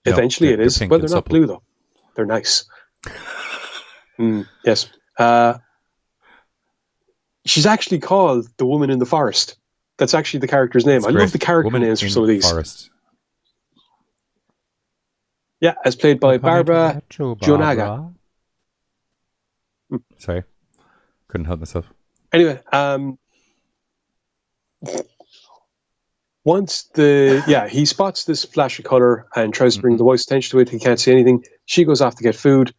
eventually it is. Well, they're not blue, though. They're nice. Yes. She's actually called the Woman in the Forest. That's actually the character's name. I love the character names for some of these. Forest. Yeah, as played by Barbara Jonaga. Sorry, couldn't help myself. Anyway, once he spots this flash of colour and tries to bring the wife's attention to it. He can't see anything. She goes off to get food.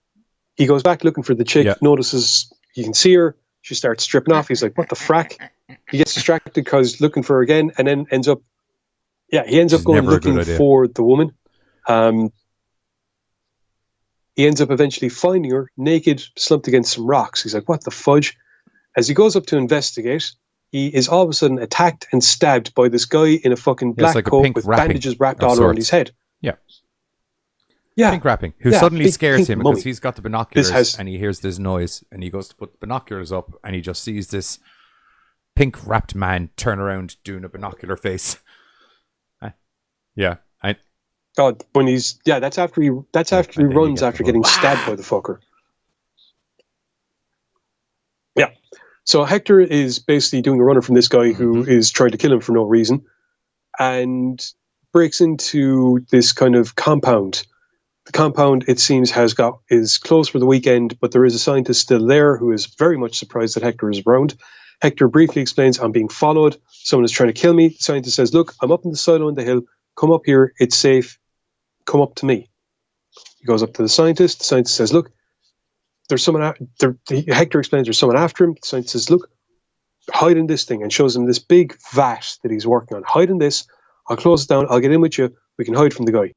He goes back looking for the chick, notices he can see her. She starts stripping off. He's like, what the frack? He gets distracted because looking for her again, and then ends up going looking for the woman. He ends up eventually finding her naked, slumped against some rocks. He's like, what the fudge? As he goes up to investigate, he is all of a sudden attacked and stabbed by this guy in a fucking black coat with bandages wrapped all around his head. Yeah. Pink wrapping, who suddenly scares him because he's got the binoculars and he hears this noise and he goes to put the binoculars up and he just sees this pink wrapped man turn around doing a binocular face. God, when that's after he runs after getting stabbed by the fucker. Yeah. So Hector is basically doing a runner from this guy who is trying to kill him for no reason and breaks into this kind of compound. The compound, it seems, is closed for the weekend, but there is a scientist still there who is very much surprised that Hector is around. Hector briefly explains, I'm being followed. Someone is trying to kill me. The scientist says, look, I'm up in the silo on the hill. Come up here. It's safe. Come up to me. He goes up to the scientist. The scientist says, look, there's someone Hector explains there's someone after him. The scientist says, look, hide in this thing, and shows him this big vat that he's working on. Hide in this. I'll close it down. I'll get in with you. We can hide from the guy.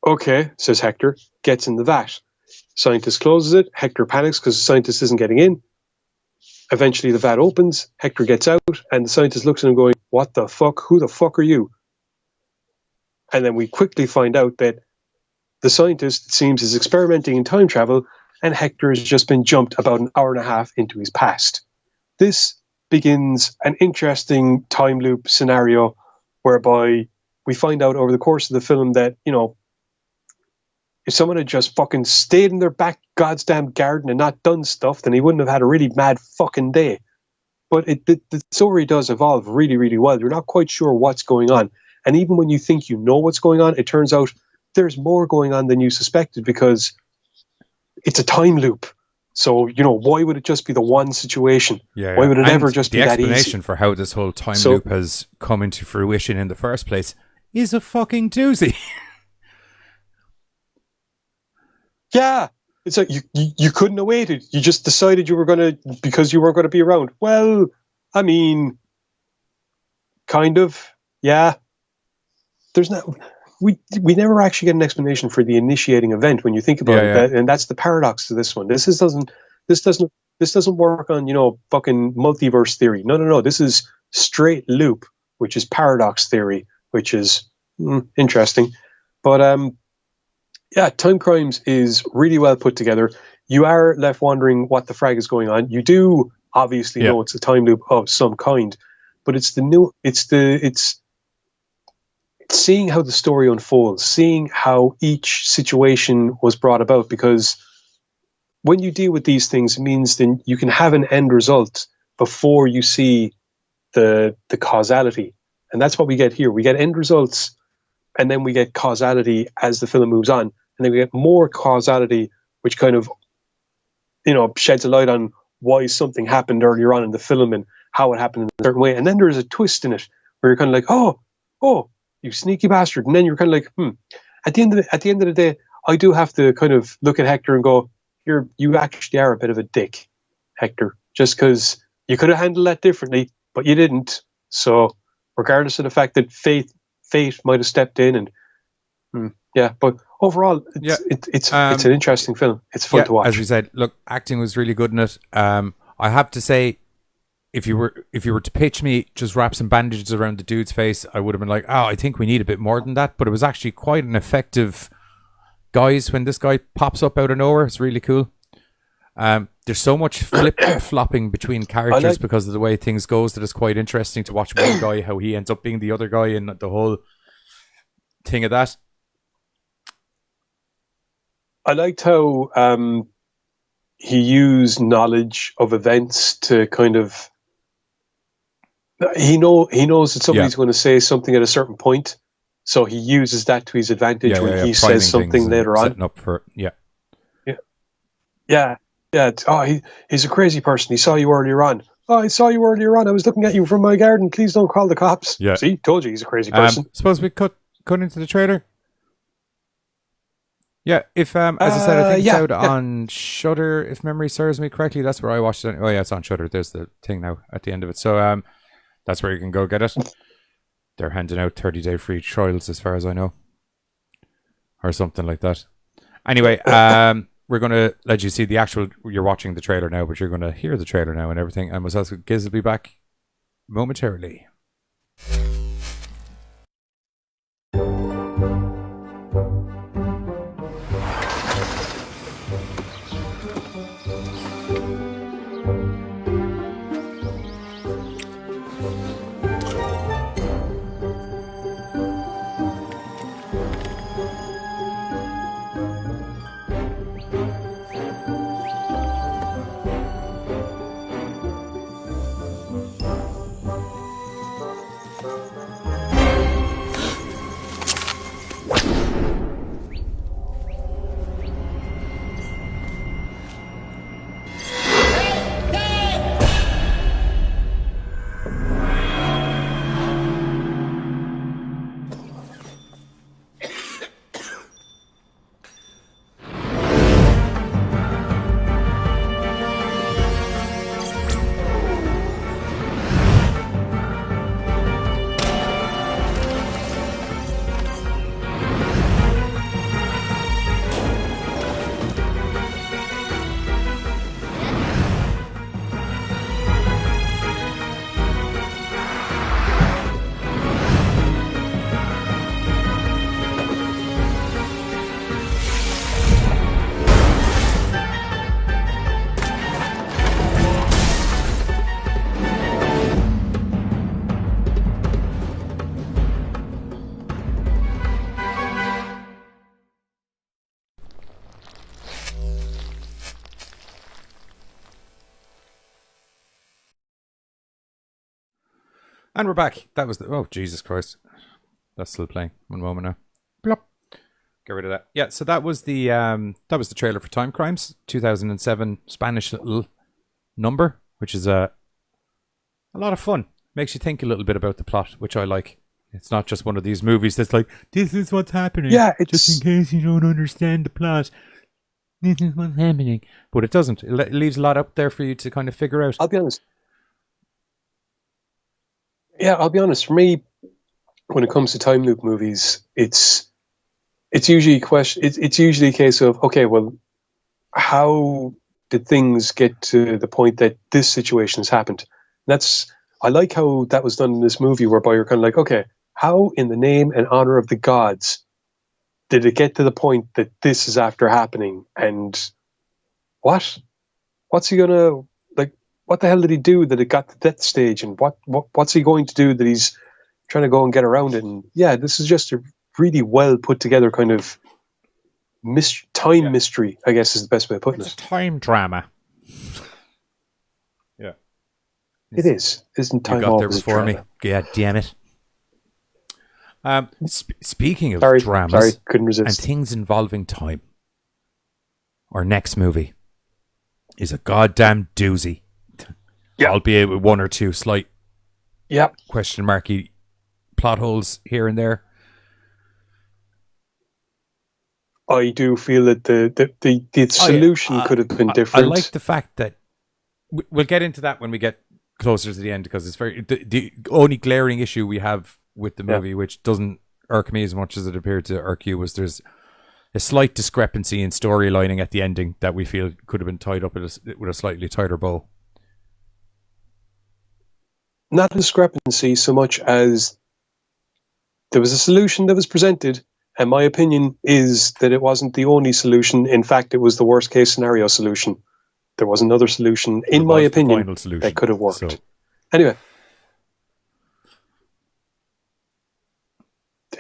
Okay, says Hector, gets in the vat. Scientist closes it. Hector panics because the scientist isn't getting in. Eventually the vat opens. Hector gets out, and the scientist looks at him going, what the fuck? Who the fuck are you? And then we quickly find out that the scientist, it seems, is experimenting in time travel, and Hector has just been jumped about an hour and a half into his past. This begins an interesting time loop scenario whereby we find out over the course of the film that, if someone had just fucking stayed in their back goddamn garden and not done stuff, then he wouldn't have had a really mad fucking day. But the story does evolve really, really well. You're not quite sure what's going on. And even when you think you know what's going on, it turns out there's more going on than you suspected because it's a time loop. So, why would it just be the one situation? Why would it ever just be that easy? The explanation for how this whole time loop has come into fruition in the first place is a fucking doozy. Yeah, it's like you couldn't have waited. You just decided because you were going to be around. Well, I mean, kind of, yeah. There's not. We never actually get an explanation for the initiating event when you think about it, and that's the paradox to this one. This doesn't work on fucking multiverse theory. No. This is straight loop, which is paradox theory, which is interesting, but Time Crimes is really well put together. You are left wondering what the frag is going on. You do obviously know it's a time loop of some kind, but it's seeing how the story unfolds, seeing how each situation was brought about, because when you deal with these things, it means then you can have an end result before you see the causality. And that's what we get here. We get end results, and then we get causality as the film moves on. And then we get more causality, which kind of, sheds a light on why something happened earlier on in the film and how it happened in a certain way. And then there's a twist in it where you're kind of like, oh, you sneaky bastard. And then you're kind of like, At the end of the day, I do have to kind of look at Hector and go, you actually are a bit of a dick, Hector, just because you could have handled that differently, but you didn't. So regardless of the fact that fate might have stepped in, and but overall, it's an interesting film. It's fun to watch. As we said, look, acting was really good in it. I have to say, if you were to pitch me just wrap some bandages around the dude's face, I would have been like, I think we need a bit more than that. But it was actually quite an effective guise when this guy pops up out of nowhere. It's really cool. There's so much flopping between characters because of the way things goes that it's quite interesting to watch one guy, how he ends up being the other guy, and the whole thing of that. I liked how he used knowledge of events to kind of he knows that somebody's going to say something at a certain point, so he uses that to his advantage when he says something later on. Setting up for He's a crazy person. He saw you earlier on. Oh, I saw you earlier on. I was looking at you from my garden. Please don't call the cops. Yeah. See, told you he's a crazy person. Suppose we cut into the trailer. Yeah, if as I said, I think it's out on Shudder, if memory serves me correctly. That's where I watched it. Oh yeah, it's on Shudder. There's the thing now at the end of it. So that's where you can go get it. They're handing out 30-day free trials, as far as I know, or something like that. Anyway, we're going to let you see the actual. You're watching the trailer now, but you're going to hear the trailer now and everything. And myself, Giz will be back momentarily. And we're back. That was oh, Jesus Christ. That's still playing. One moment now. Plop. Get rid of that. Yeah, so that was the trailer for Time Crimes, 2007 Spanish little number, which is a lot of fun. Makes you think a little bit about the plot, which I like. It's not just one of these movies that's like, this is what's happening. Yeah, just in case you don't understand the plot. This is what's happening. But it doesn't. It leaves a lot up there for you to kind of figure out. I'll be honest. Yeah, I'll be honest. For me, when it comes to time loop movies, it's usually a case of, okay, well, how did things get to the point that this situation has happened? I like how that was done in this movie, whereby you're kind of like, okay, how in the name and honor of the gods did it get to the point that this is after happening? And what's he gonna, like, what the hell did he do that it got to that stage? And what's he going to do that he's trying to go and get around it. And yeah, this is just a really well put together kind of time mystery, I guess is the best way of putting It's a it. time drama. Yeah. It is. Isn't time You got there always a before me. drama? God damn it. Speaking of Sorry, dramas couldn't resist. and things involving time, our next movie is a goddamn doozy. Yeah. Albeit with one or two slight Yeah. question marky plot holes here and there. I do feel that the solution could have been different. I like the fact that we'll get into that when we get closer to the end, because it's the only glaring issue we have with the movie, which doesn't irk me as much as it appeared to irk you, was there's a slight discrepancy in storylining at the ending that we feel could have been tied up with a slightly tighter bow. Not a discrepancy so much as there was a solution that was presented, and my opinion is that it wasn't the only solution. In fact, it was the worst case scenario solution. There was another solution, in my opinion, that could have worked. So. Anyway.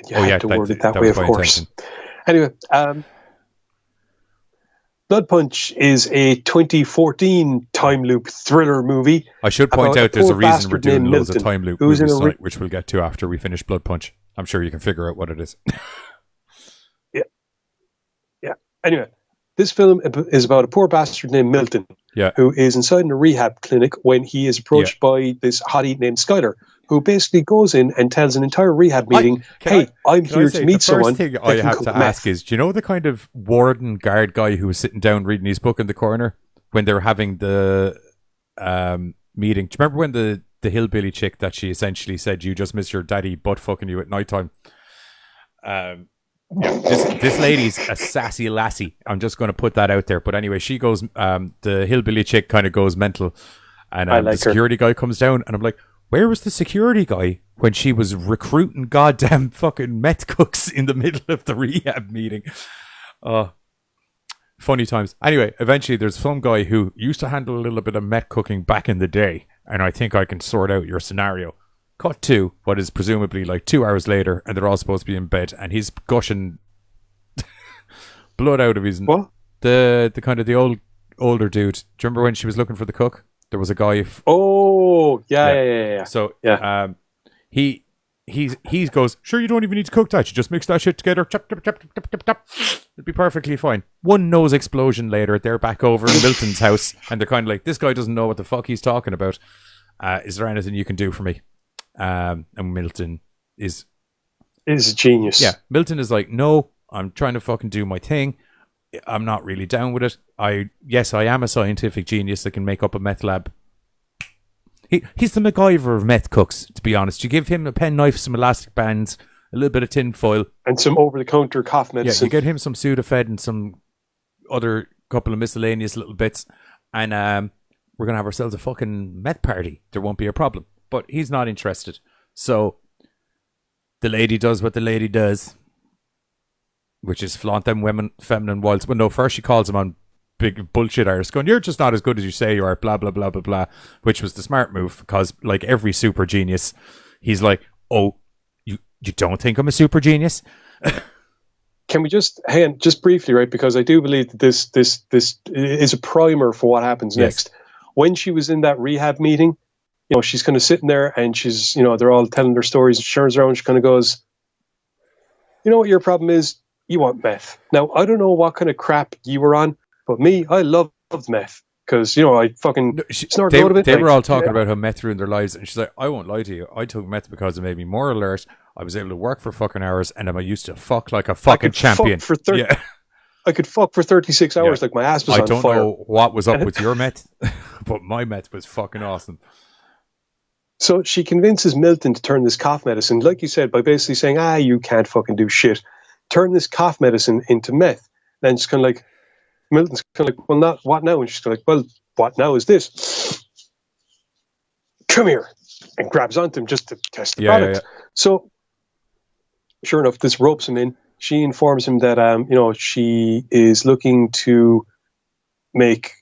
You had to word it that way, of course. Anyway, Blood Punch is a 2014 time loop thriller movie. I should point out there's a reason we're doing loads of Milton, time loop movies tonight, which we'll get to after we finish Blood Punch. I'm sure you can figure out what it is. Yeah. Anyway, this film is about a poor bastard named Milton, who is inside in a rehab clinic when he is approached by this hottie named Skylar, who basically goes in and tells an entire rehab meeting, I'm here to meet someone. The first thing I have to ask is, do you know the kind of warden guard guy who was sitting down reading his book in the corner when they were having the meeting? Do you remember when the hillbilly chick that she essentially said, you just miss your daddy butt fucking you at nighttime? This lady's a sassy lassie. I'm just going to put that out there. But anyway, she goes, the hillbilly chick kind of goes mental. And the security guy comes down and I'm like, where was the security guy when she was recruiting goddamn fucking meth cooks in the middle of the rehab meeting? Funny times. Anyway, eventually there's some guy who used to handle a little bit of meth cooking back in the day, and I think I can sort out your scenario. Cut to what is presumably like 2 hours later, and they're all supposed to be in bed, and he's gushing blood out of his... What? The kind of the older dude. Do you remember when she was looking for the cook? There was a guy... Yeah. So, he goes, sure, you don't even need to cook that. You just mix that shit together. Chop, chop, chop, chop, chop, chop. It'll be perfectly fine. One nose explosion later, they're back over in Milton's house, and they're kind of like, this guy doesn't know what the fuck he's talking about. Is there anything you can do for me? And Milton is a genius. Yeah, Milton is like, no, I'm trying to fucking do my thing. I'm not really down with it. I am a scientific genius that can make up a meth lab. He's the MacGyver of meth cooks, to be honest. You give him a penknife, some elastic bands, a little bit of tin foil. And some over-the-counter cough medicine. Yeah, you get him some Sudafed and some other couple of miscellaneous little bits, and we're going to have ourselves a fucking meth party. There won't be a problem. But he's not interested. So the lady does what the lady does, which is flaunt them women, feminine walls. But no, first she calls him on big bullshit Irish, going, you're just not as good as you say you are, blah, blah, blah, blah, blah, which was the smart move, because like every super genius, he's like, oh, you don't think I'm a super genius? Can we just briefly, right? Because I do believe that this is a primer for what happens next. When she was in that rehab meeting, she's kind of sitting there and she's, they're all telling their stories and sharing around. She kind of goes, you know what your problem is? You want meth. Now, I don't know what kind of crap you were on, but me, I loved meth because, I fucking snorted a load of it. They were all talking about how meth ruined their lives, and she's like, I won't lie to you. I took meth because it made me more alert. I was able to work for fucking hours, and I used to fuck like a fucking champion. I could fuck for 36 hours like my ass was on fire. I don't know what was up with your meth, but my meth was fucking awesome. So she convinces Milton to turn this cough medicine, like you said, by basically saying, you can't fucking do shit. Turn this cough medicine into meth. Then she's kind of like, Milton's kind of like, well, not what now? And she's kind of like, well, what now is this? Come here. And grabs onto him just to test the product. Yeah. So, sure enough, this ropes him in. She informs him that, she is looking to make...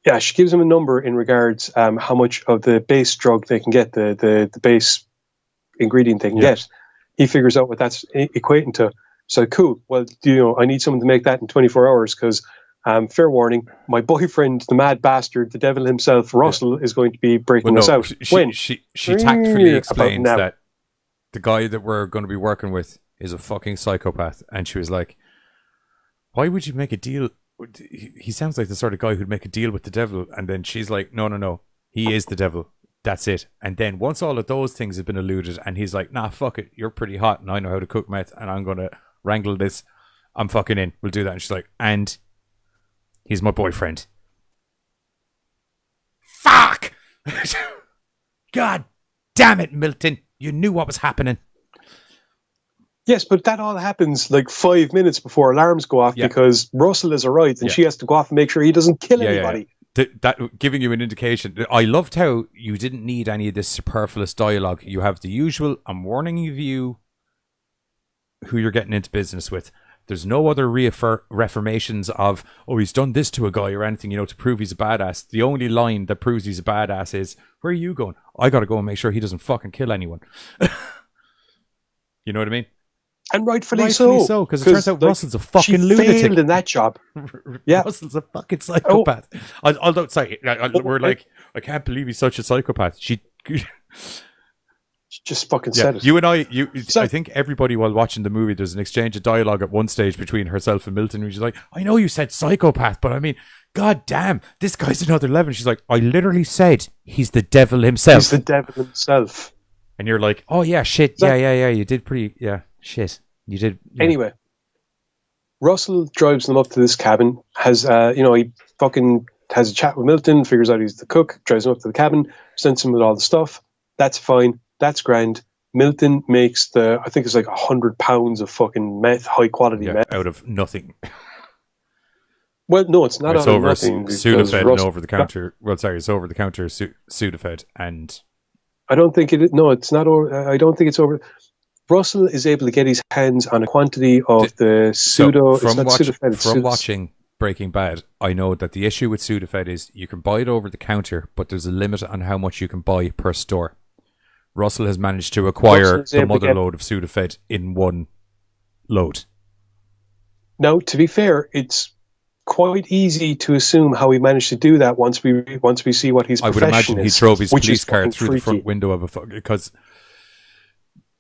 Yeah, she gives him a number in regards how much of the base drug they can get, the base ingredient they can get. He figures out what that's equating to. So cool. Well, I need someone to make that in 24 hours because, fair warning, my boyfriend, the mad bastard, the devil himself, Russell, is going to be breaking us out. She tactfully explains now. that the guy that we're going to be working with is a fucking psychopath, and she was like, "Why would you make a deal? He sounds like the sort of guy who'd make a deal with the devil." And then she's like, "No, he is the devil. That's it." And then once all of those things have been alluded, and he's like, "Nah, fuck it. You're pretty hot, and I know how to cook meth, and I'm going to wrangle this. I'm fucking in. We'll do that." And she's like, "And he's my boyfriend." Fuck! God damn it, Milton. You knew what was happening. Yes, but that all happens like 5 minutes before alarms go off because Russell has arrived and she has to go off and make sure he doesn't kill anybody. That giving you an indication. I loved how you didn't need any of this superfluous dialogue. You have the usual, I'm warning you who you're getting into business with. There's no other reformations of, oh, he's done this to a guy or anything, to prove he's a badass. The only line that proves he's a badass is, where are you going? I got to go and make sure he doesn't fucking kill anyone. You know what I mean? And rightfully so, because it turns out Russell's a fucking lunatic. Failed in that job. Yeah, Russell's a fucking psychopath. Although, sorry, we're like, I can't believe he's such a psychopath. She just fucking said it. You and I think everybody while watching the movie, there's an exchange of dialogue at one stage between herself and Milton, where she's like, I know you said psychopath, but I mean, god damn, this guy's another level. She's like, I literally said he's the devil himself. He's the devil himself. And you're like, oh yeah, shit, yeah, you did pretty, shit, you did. Yeah. Anyway, Russell drives them up to this cabin, has, he fucking has a chat with Milton, figures out he's the cook, drives him up to the cabin, sends him with all the stuff. That's fine. That's grand. Milton makes I think it's like 100 pounds of fucking meth, high quality meth. Out of nothing. Well, no, it's not it's out over of nothing. Sudafed and over the counter. Well, sorry, it's over the counter Sudafed and. I don't think it. No, it's not over. I don't think it's over. Russell is able to get his hands on a quantity of the pseudo. From watching Breaking Bad, I know that the issue with Sudafed is you can buy it over the counter, but there's a limit on how much you can buy per store. Russell has managed to acquire the mother load of Sudafed in one load. Now, to be fair, it's quite easy to assume how he managed to do that once we see what his profession is. I would imagine he drove his police car through the front window of a because.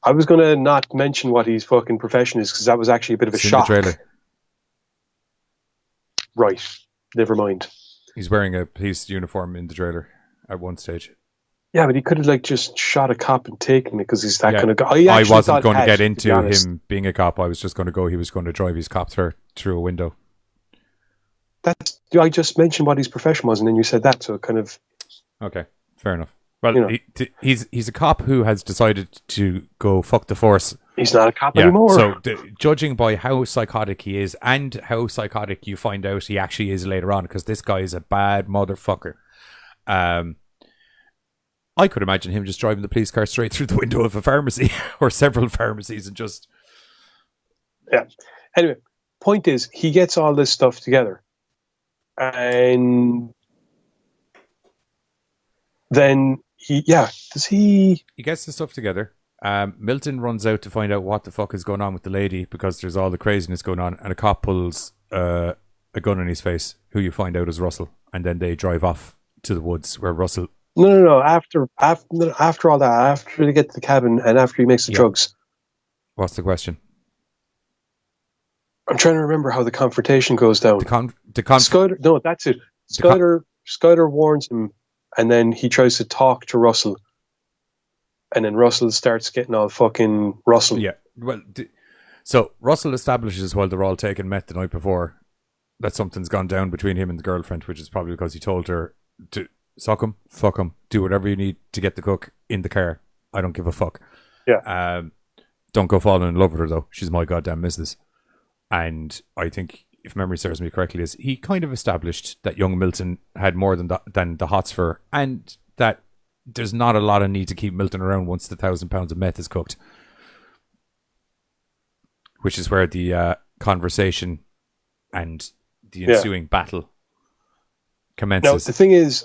I was going to not mention what his fucking profession is because that was actually a bit of a shock. In the trailer. Right. Never mind. He's wearing a police uniform in the trailer at one stage. Yeah, but he could have just shot a cop and taken it because he's that kind of guy. I wasn't going to get into him being a cop. I was just going to go. He was going to drive his cop through a window. I just mentioned what his profession was, and then you said that, so kind of. Okay, fair enough. Well, he's a cop who has decided to go fuck the force. He's not a cop anymore. So, judging by how psychotic he is, and how psychotic you find out he actually is later on, because this guy is a bad motherfucker. I could imagine him just driving the police car straight through the window of a pharmacy or several pharmacies and just. Yeah. Anyway, point is, he gets all this stuff together. And then he gets the stuff together. Milton runs out to find out what the fuck is going on with the lady because there's all the craziness going on, and a cop pulls a gun in his face, who you find out is Russell, and then they drive off to the woods where Russell. No. After all that, after they get to the cabin and after he makes the drugs. What's the question? I'm trying to remember how the confrontation goes down. Skyler, no, that's it. Skyler warns him, and then he tries to talk to Russell, and then Russell starts getting all fucking Russell. Yeah, well, so Russell establishes while they're all taking meth the night before that something's gone down between him and the girlfriend, which is probably because he told her to suck him, fuck him, do whatever you need to get the cook in the car. I don't give a fuck. Yeah. Don't go falling in love with her though. She's my goddamn missus. And I think, if memory serves me correctly, is he kind of established that young Milton had more than the hots for her, and that there's not a lot of need to keep Milton around once the 1,000 pounds of meth is cooked. Which is where the conversation and the ensuing battle commences. Now, the thing is,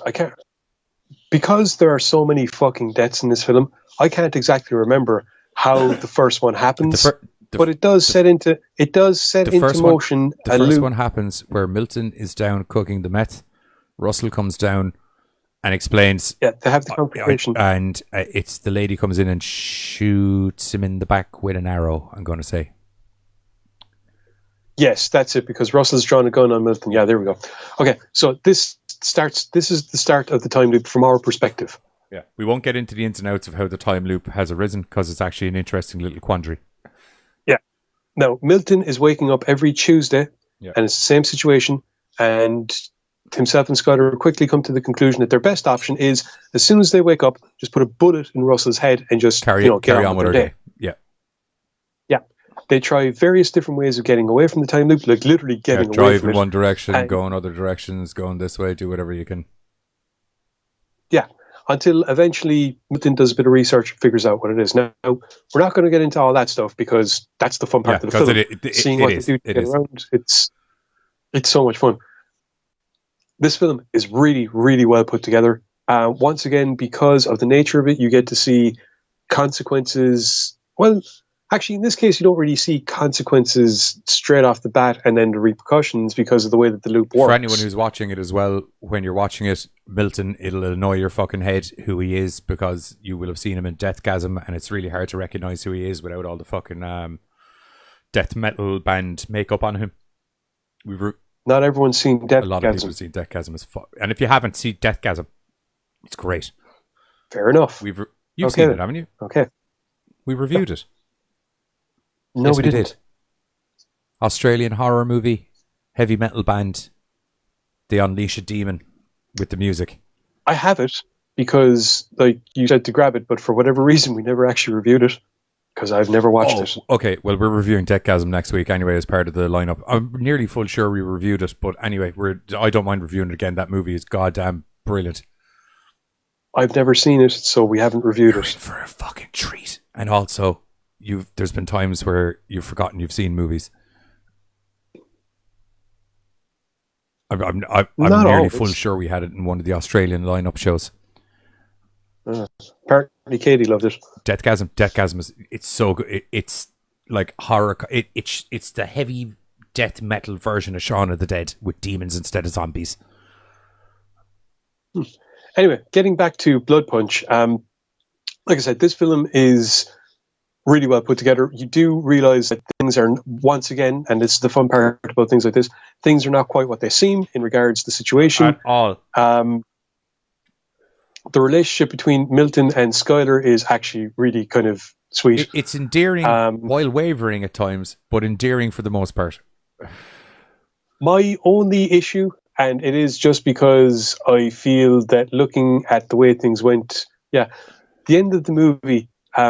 because there are so many fucking deaths in this film, I can't exactly remember how the first one happens. But it does set into motion The first one happens where Milton is down cooking the meth. Russell comes down and explains. Yeah, they have the confrontation. And it's the lady comes in and shoots him in the back with an arrow, I'm going to say. Yes, that's it, because Russell's drawn a gun on Milton. Yeah, there we go. Okay, so this is the start of the time loop from our perspective. Yeah, we won't get into the ins and outs of how the time loop has arisen, because it's actually an interesting little quandary. Yeah. Now, Milton is waking up every Tuesday, and it's the same situation, and himself and Skyler quickly come to the conclusion that their best option is, as soon as they wake up, just put a bullet in Russell's head and just carry on with their day. Yeah. They try various different ways of getting away from the time loop, like literally getting away drive from in it. one direction, go in other directions, going this way, do whatever you can. Yeah, until eventually Milton does a bit of research and figures out what it is. Now, we're not going to get into all that stuff because that's the fun part of the film. Seeing what they do to get around, it's so much fun. This film is really, really well put together. Once again, because of the nature of it, you get to see consequences. Well, actually, in this case, you don't really see consequences straight off the bat and then the repercussions because of the way that the loop works. For anyone who's watching it as well, when you're watching it, Milton, it'll annoy your fucking head who he is, because you will have seen him in Deathgasm, and it's really hard to recognize who he is without all the fucking death metal band makeup on him. Not everyone's seen Deathgasm. A lot of people have seen Deathgasm as fuck. And if you haven't seen Deathgasm, it's great. Fair enough. You've seen it, haven't you? Okay. We reviewed it. No, yes, we didn't. Australian horror movie, heavy metal band. They unleash a demon with the music. I have it because, like, you said to grab it, but for whatever reason, we never actually reviewed it because I've never watched it. Okay, well, we're reviewing Deathgasm next week anyway as part of the lineup. I'm nearly full sure we reviewed it, but anyway, I don't mind reviewing it again. That movie is goddamn brilliant. I've never seen it, so we haven't reviewed it. For a fucking treat. And also, there's been times where you've forgotten you've seen movies. I'm nearly full sure we had it in one of the Australian lineup shows. Apparently Katie loved it. Deathgasm is, it's so good. It's like horror. It's the heavy death metal version of Shaun of the Dead with demons instead of zombies. Anyway, getting back to Blood Punch, like I said, this film is really well put together. You do realize that things are, once again, and this is the fun part about things like this, things are not quite what they seem in regards to the situation. At all. The relationship between Milton and Skyler is actually really kind of sweet. It's endearing while wavering at times, but endearing for the most part. My only issue, and it is just because I feel that looking at the way things went, the end of the movie,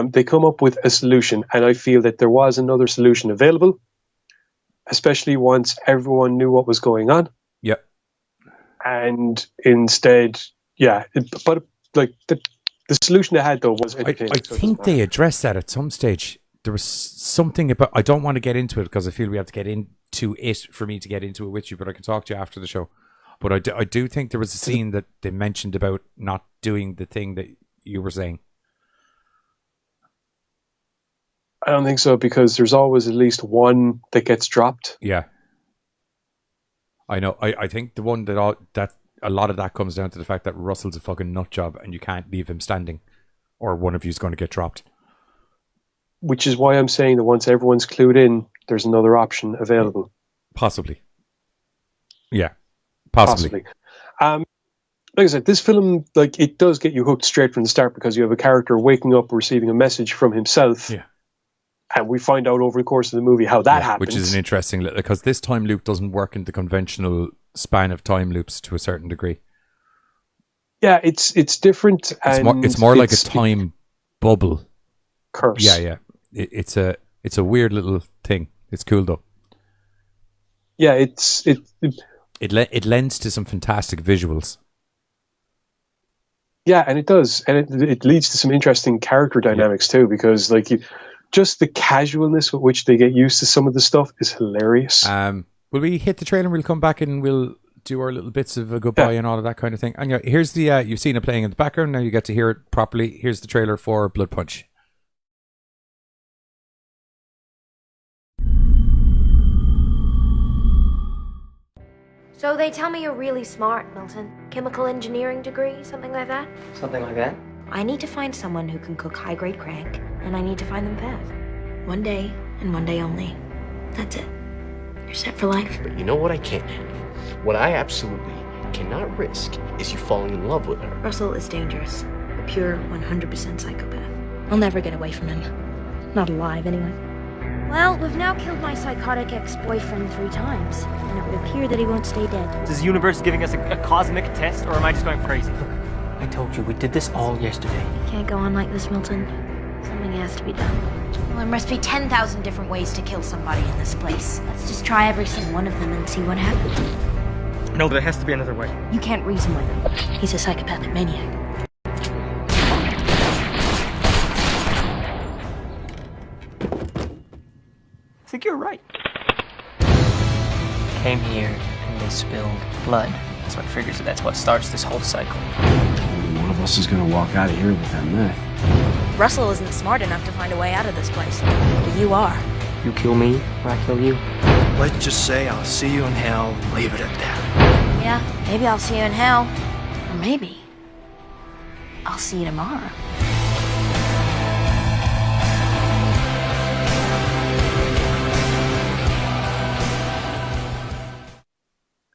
they come up with a solution, and I feel that there was another solution available, especially once everyone knew what was going on. Yep. And instead, but like the solution they had though was entertaining. I think they addressed that at some stage. There was something about, I don't want to get into it because I feel we have to get into it for me to get into it with you, but I can talk to you after the show. But I do think there was a scene that they mentioned about not doing the thing that you were saying. I don't think so, because there's always at least one that gets dropped. Yeah. I know. I think the one that a lot of that comes down to the fact that Russell's a fucking nut job and you can't leave him standing, or one of you's going to get dropped. Which is why I'm saying that once everyone's clued in, there's another option available. Possibly. Yeah. Possibly. Like I said, this film, like, it does get you hooked straight from the start because you have a character waking up receiving a message from himself. Yeah. And we find out over the course of the movie how that happens. Which is an interesting, because this time loop doesn't work in the conventional span of time loops to a certain degree. Yeah, it's different. It's more like a time bubble. Curse. Yeah. It's a weird little thing. It's cool though. Yeah, it lends to some fantastic visuals. Yeah, and it does, and it leads to some interesting character dynamics too, because like just the casualness with which they get used to some of the stuff is hilarious. Will we hit the trailer and we'll come back and we'll do our little bits of a goodbye and all of that kind of thing. And here's the you've seen it playing in the background. Now you get to hear it properly. Here's the trailer for Blood Punch. So they tell me you're really smart, Milton. Chemical engineering degree, something like that? Something like that? I need to find someone who can cook high-grade crank, and I need to find them fast. One day, and one day only. That's it. You're set for life. But you know what I can't handle? What I absolutely cannot risk is you falling in love with her. Russell is dangerous. A pure 100% psychopath. I'll never get away from him. Not alive, anyway. Well, we've now killed my psychotic ex-boyfriend 3 times, and it would appear that he won't stay dead. Is the universe giving us a cosmic test, or am I just going crazy? Look, I told you, we did this all yesterday. Can't go on like this, Milton. Something has to be done. Well, there must be 10,000 different ways to kill somebody in this place. Let's just try every single one of them and see what happens. No, there has to be another way. You can't reason with him. He's a psychopathic maniac. I think you're right. Came here and they spilled blood. So I figures that's what starts this whole cycle. Only one of us is gonna walk out of here with that meth. Russell isn't smart enough to find a way out of this place. But you are. You kill me, or I kill you. Let's just say I'll see you in hell. Leave it at that. Yeah, maybe I'll see you in hell. Or maybe I'll see you tomorrow.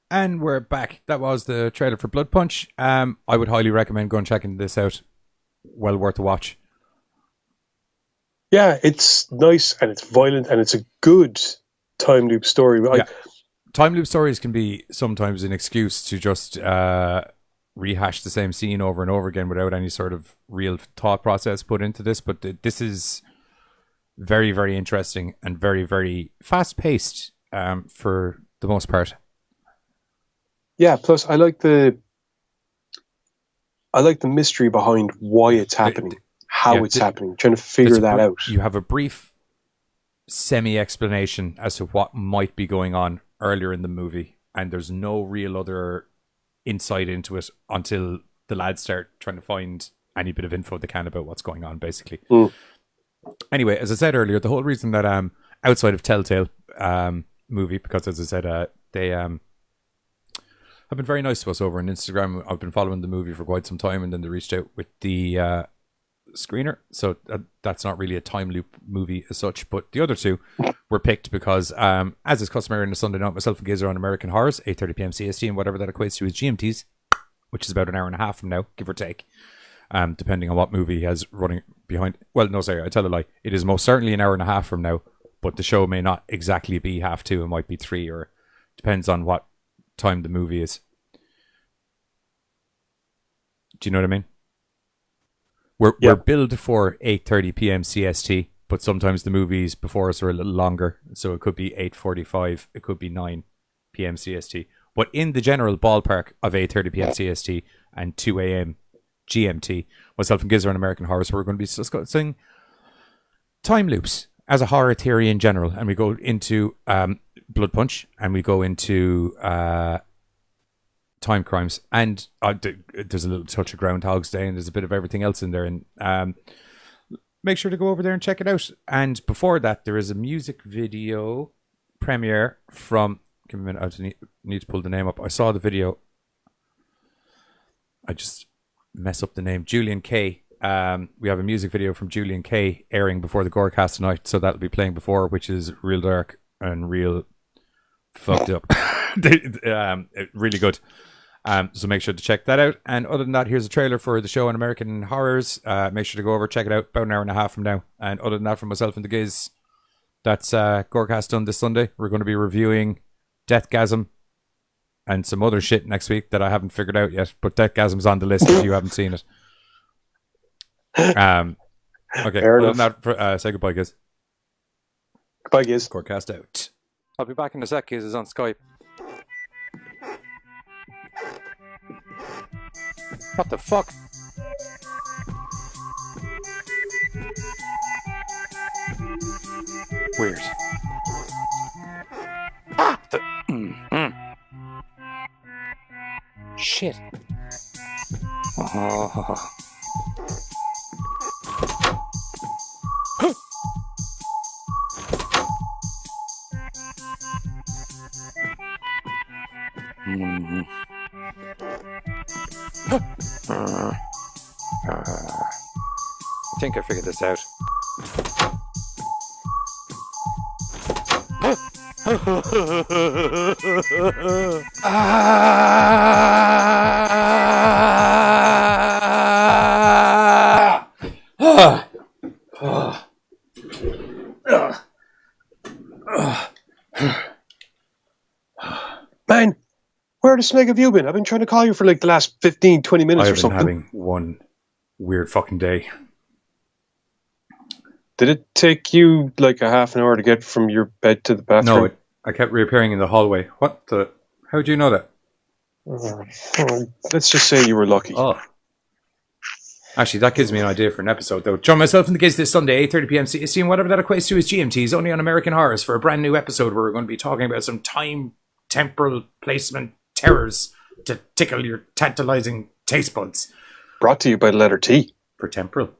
And we're back. That was the trailer for Blood Punch. I would highly recommend going checking this out. Well worth a watch. Yeah, it's nice and it's violent and it's a good time loop story. Time loop stories can be sometimes an excuse to just rehash the same scene over and over again without any sort of real thought process put into this. But this is very, very interesting and very, very fast-paced for the most part. Yeah, plus I like the mystery behind why it's happening, how it's happening, trying to figure that out. You have a brief semi-explanation as to what might be going on earlier in the movie, and there's no real other insight into it until the lads start trying to find any bit of info they can about what's going on, basically. Anyway, as I said earlier, the whole reason that outside of Telltale movie, because as I said, they have been very nice to us over on Instagram. I've been following the movie for quite some time, and then they reached out with the screener. So that's not really a time loop movie as such, but the other two were picked because, as is customary on a Sunday night, myself and Giz are on American Horrors, 8:30 p.m. CST, and whatever that equates to is GMTs, which is about an hour and a half from now, give or take, depending on what movie he has running behind. Well, no, sorry, I tell a lie. It is most certainly an hour and a half from now, but the show may not exactly be 2:30. It might be 3, or depends on what time the movie is. Do you know what I mean? We're billed for 8:30 p.m. CST, but sometimes the movies before us are a little longer, so it could be 8:45, it could be 9 p.m. CST. But in the general ballpark of 8:30 p.m. CST and 2 a.m. GMT, myself and Giz are on American Horror, so we're going to be discussing time loops as a horror theory in general, and we go into Blood Punch, and we go into time crimes, and there's a little touch of Groundhog's Day, and there's a bit of everything else in there, and make sure to go over there and check it out. And before that, there is a music video premiere from, give me a minute, I need to pull the name up. I saw the video, I just mess up the name, Julian K. We have a music video from Julian K airing before the Gorecast tonight, so that'll be playing before, which is real dark and real fucked up. Really good. So make sure to check that out. And other than that, here's a trailer for the show on American Horrors. Make sure to go over, check it out, about an hour and a half from now. And other than that, from myself and the Giz, that's Gorecast done this Sunday. We're going to be reviewing Deathgasm and some other shit next week that I haven't figured out yet, but Deathgasm's on the list if you haven't seen it. Okay, Fair other than enough. that, say goodbye, Giz. Goodbye, Giz. Gorecast out. I'll be back in a sec. Giz is on Skype. What the fuck? Weird. Ah! Shit. Oh. I think I figured this out. Man, where the snake have you been? I've been trying to call you for like the last 15, 20 minutes or I've been something. having one weird fucking day. Did it take you like a half an hour to get from your bed to the bathroom? No, I kept reappearing in the hallway. What the? How do you know that? Let's just say you were lucky. Oh. Actually, that gives me an idea for an episode, though. Join myself in the Giz this Sunday, 8:30 p.m. CST, and whatever that equates to is GMTs, only on American Horrors, for a brand new episode where we're going to be talking about some time temporal placement terrors to tickle your tantalizing taste buds. Brought to you by the letter T. For temporal.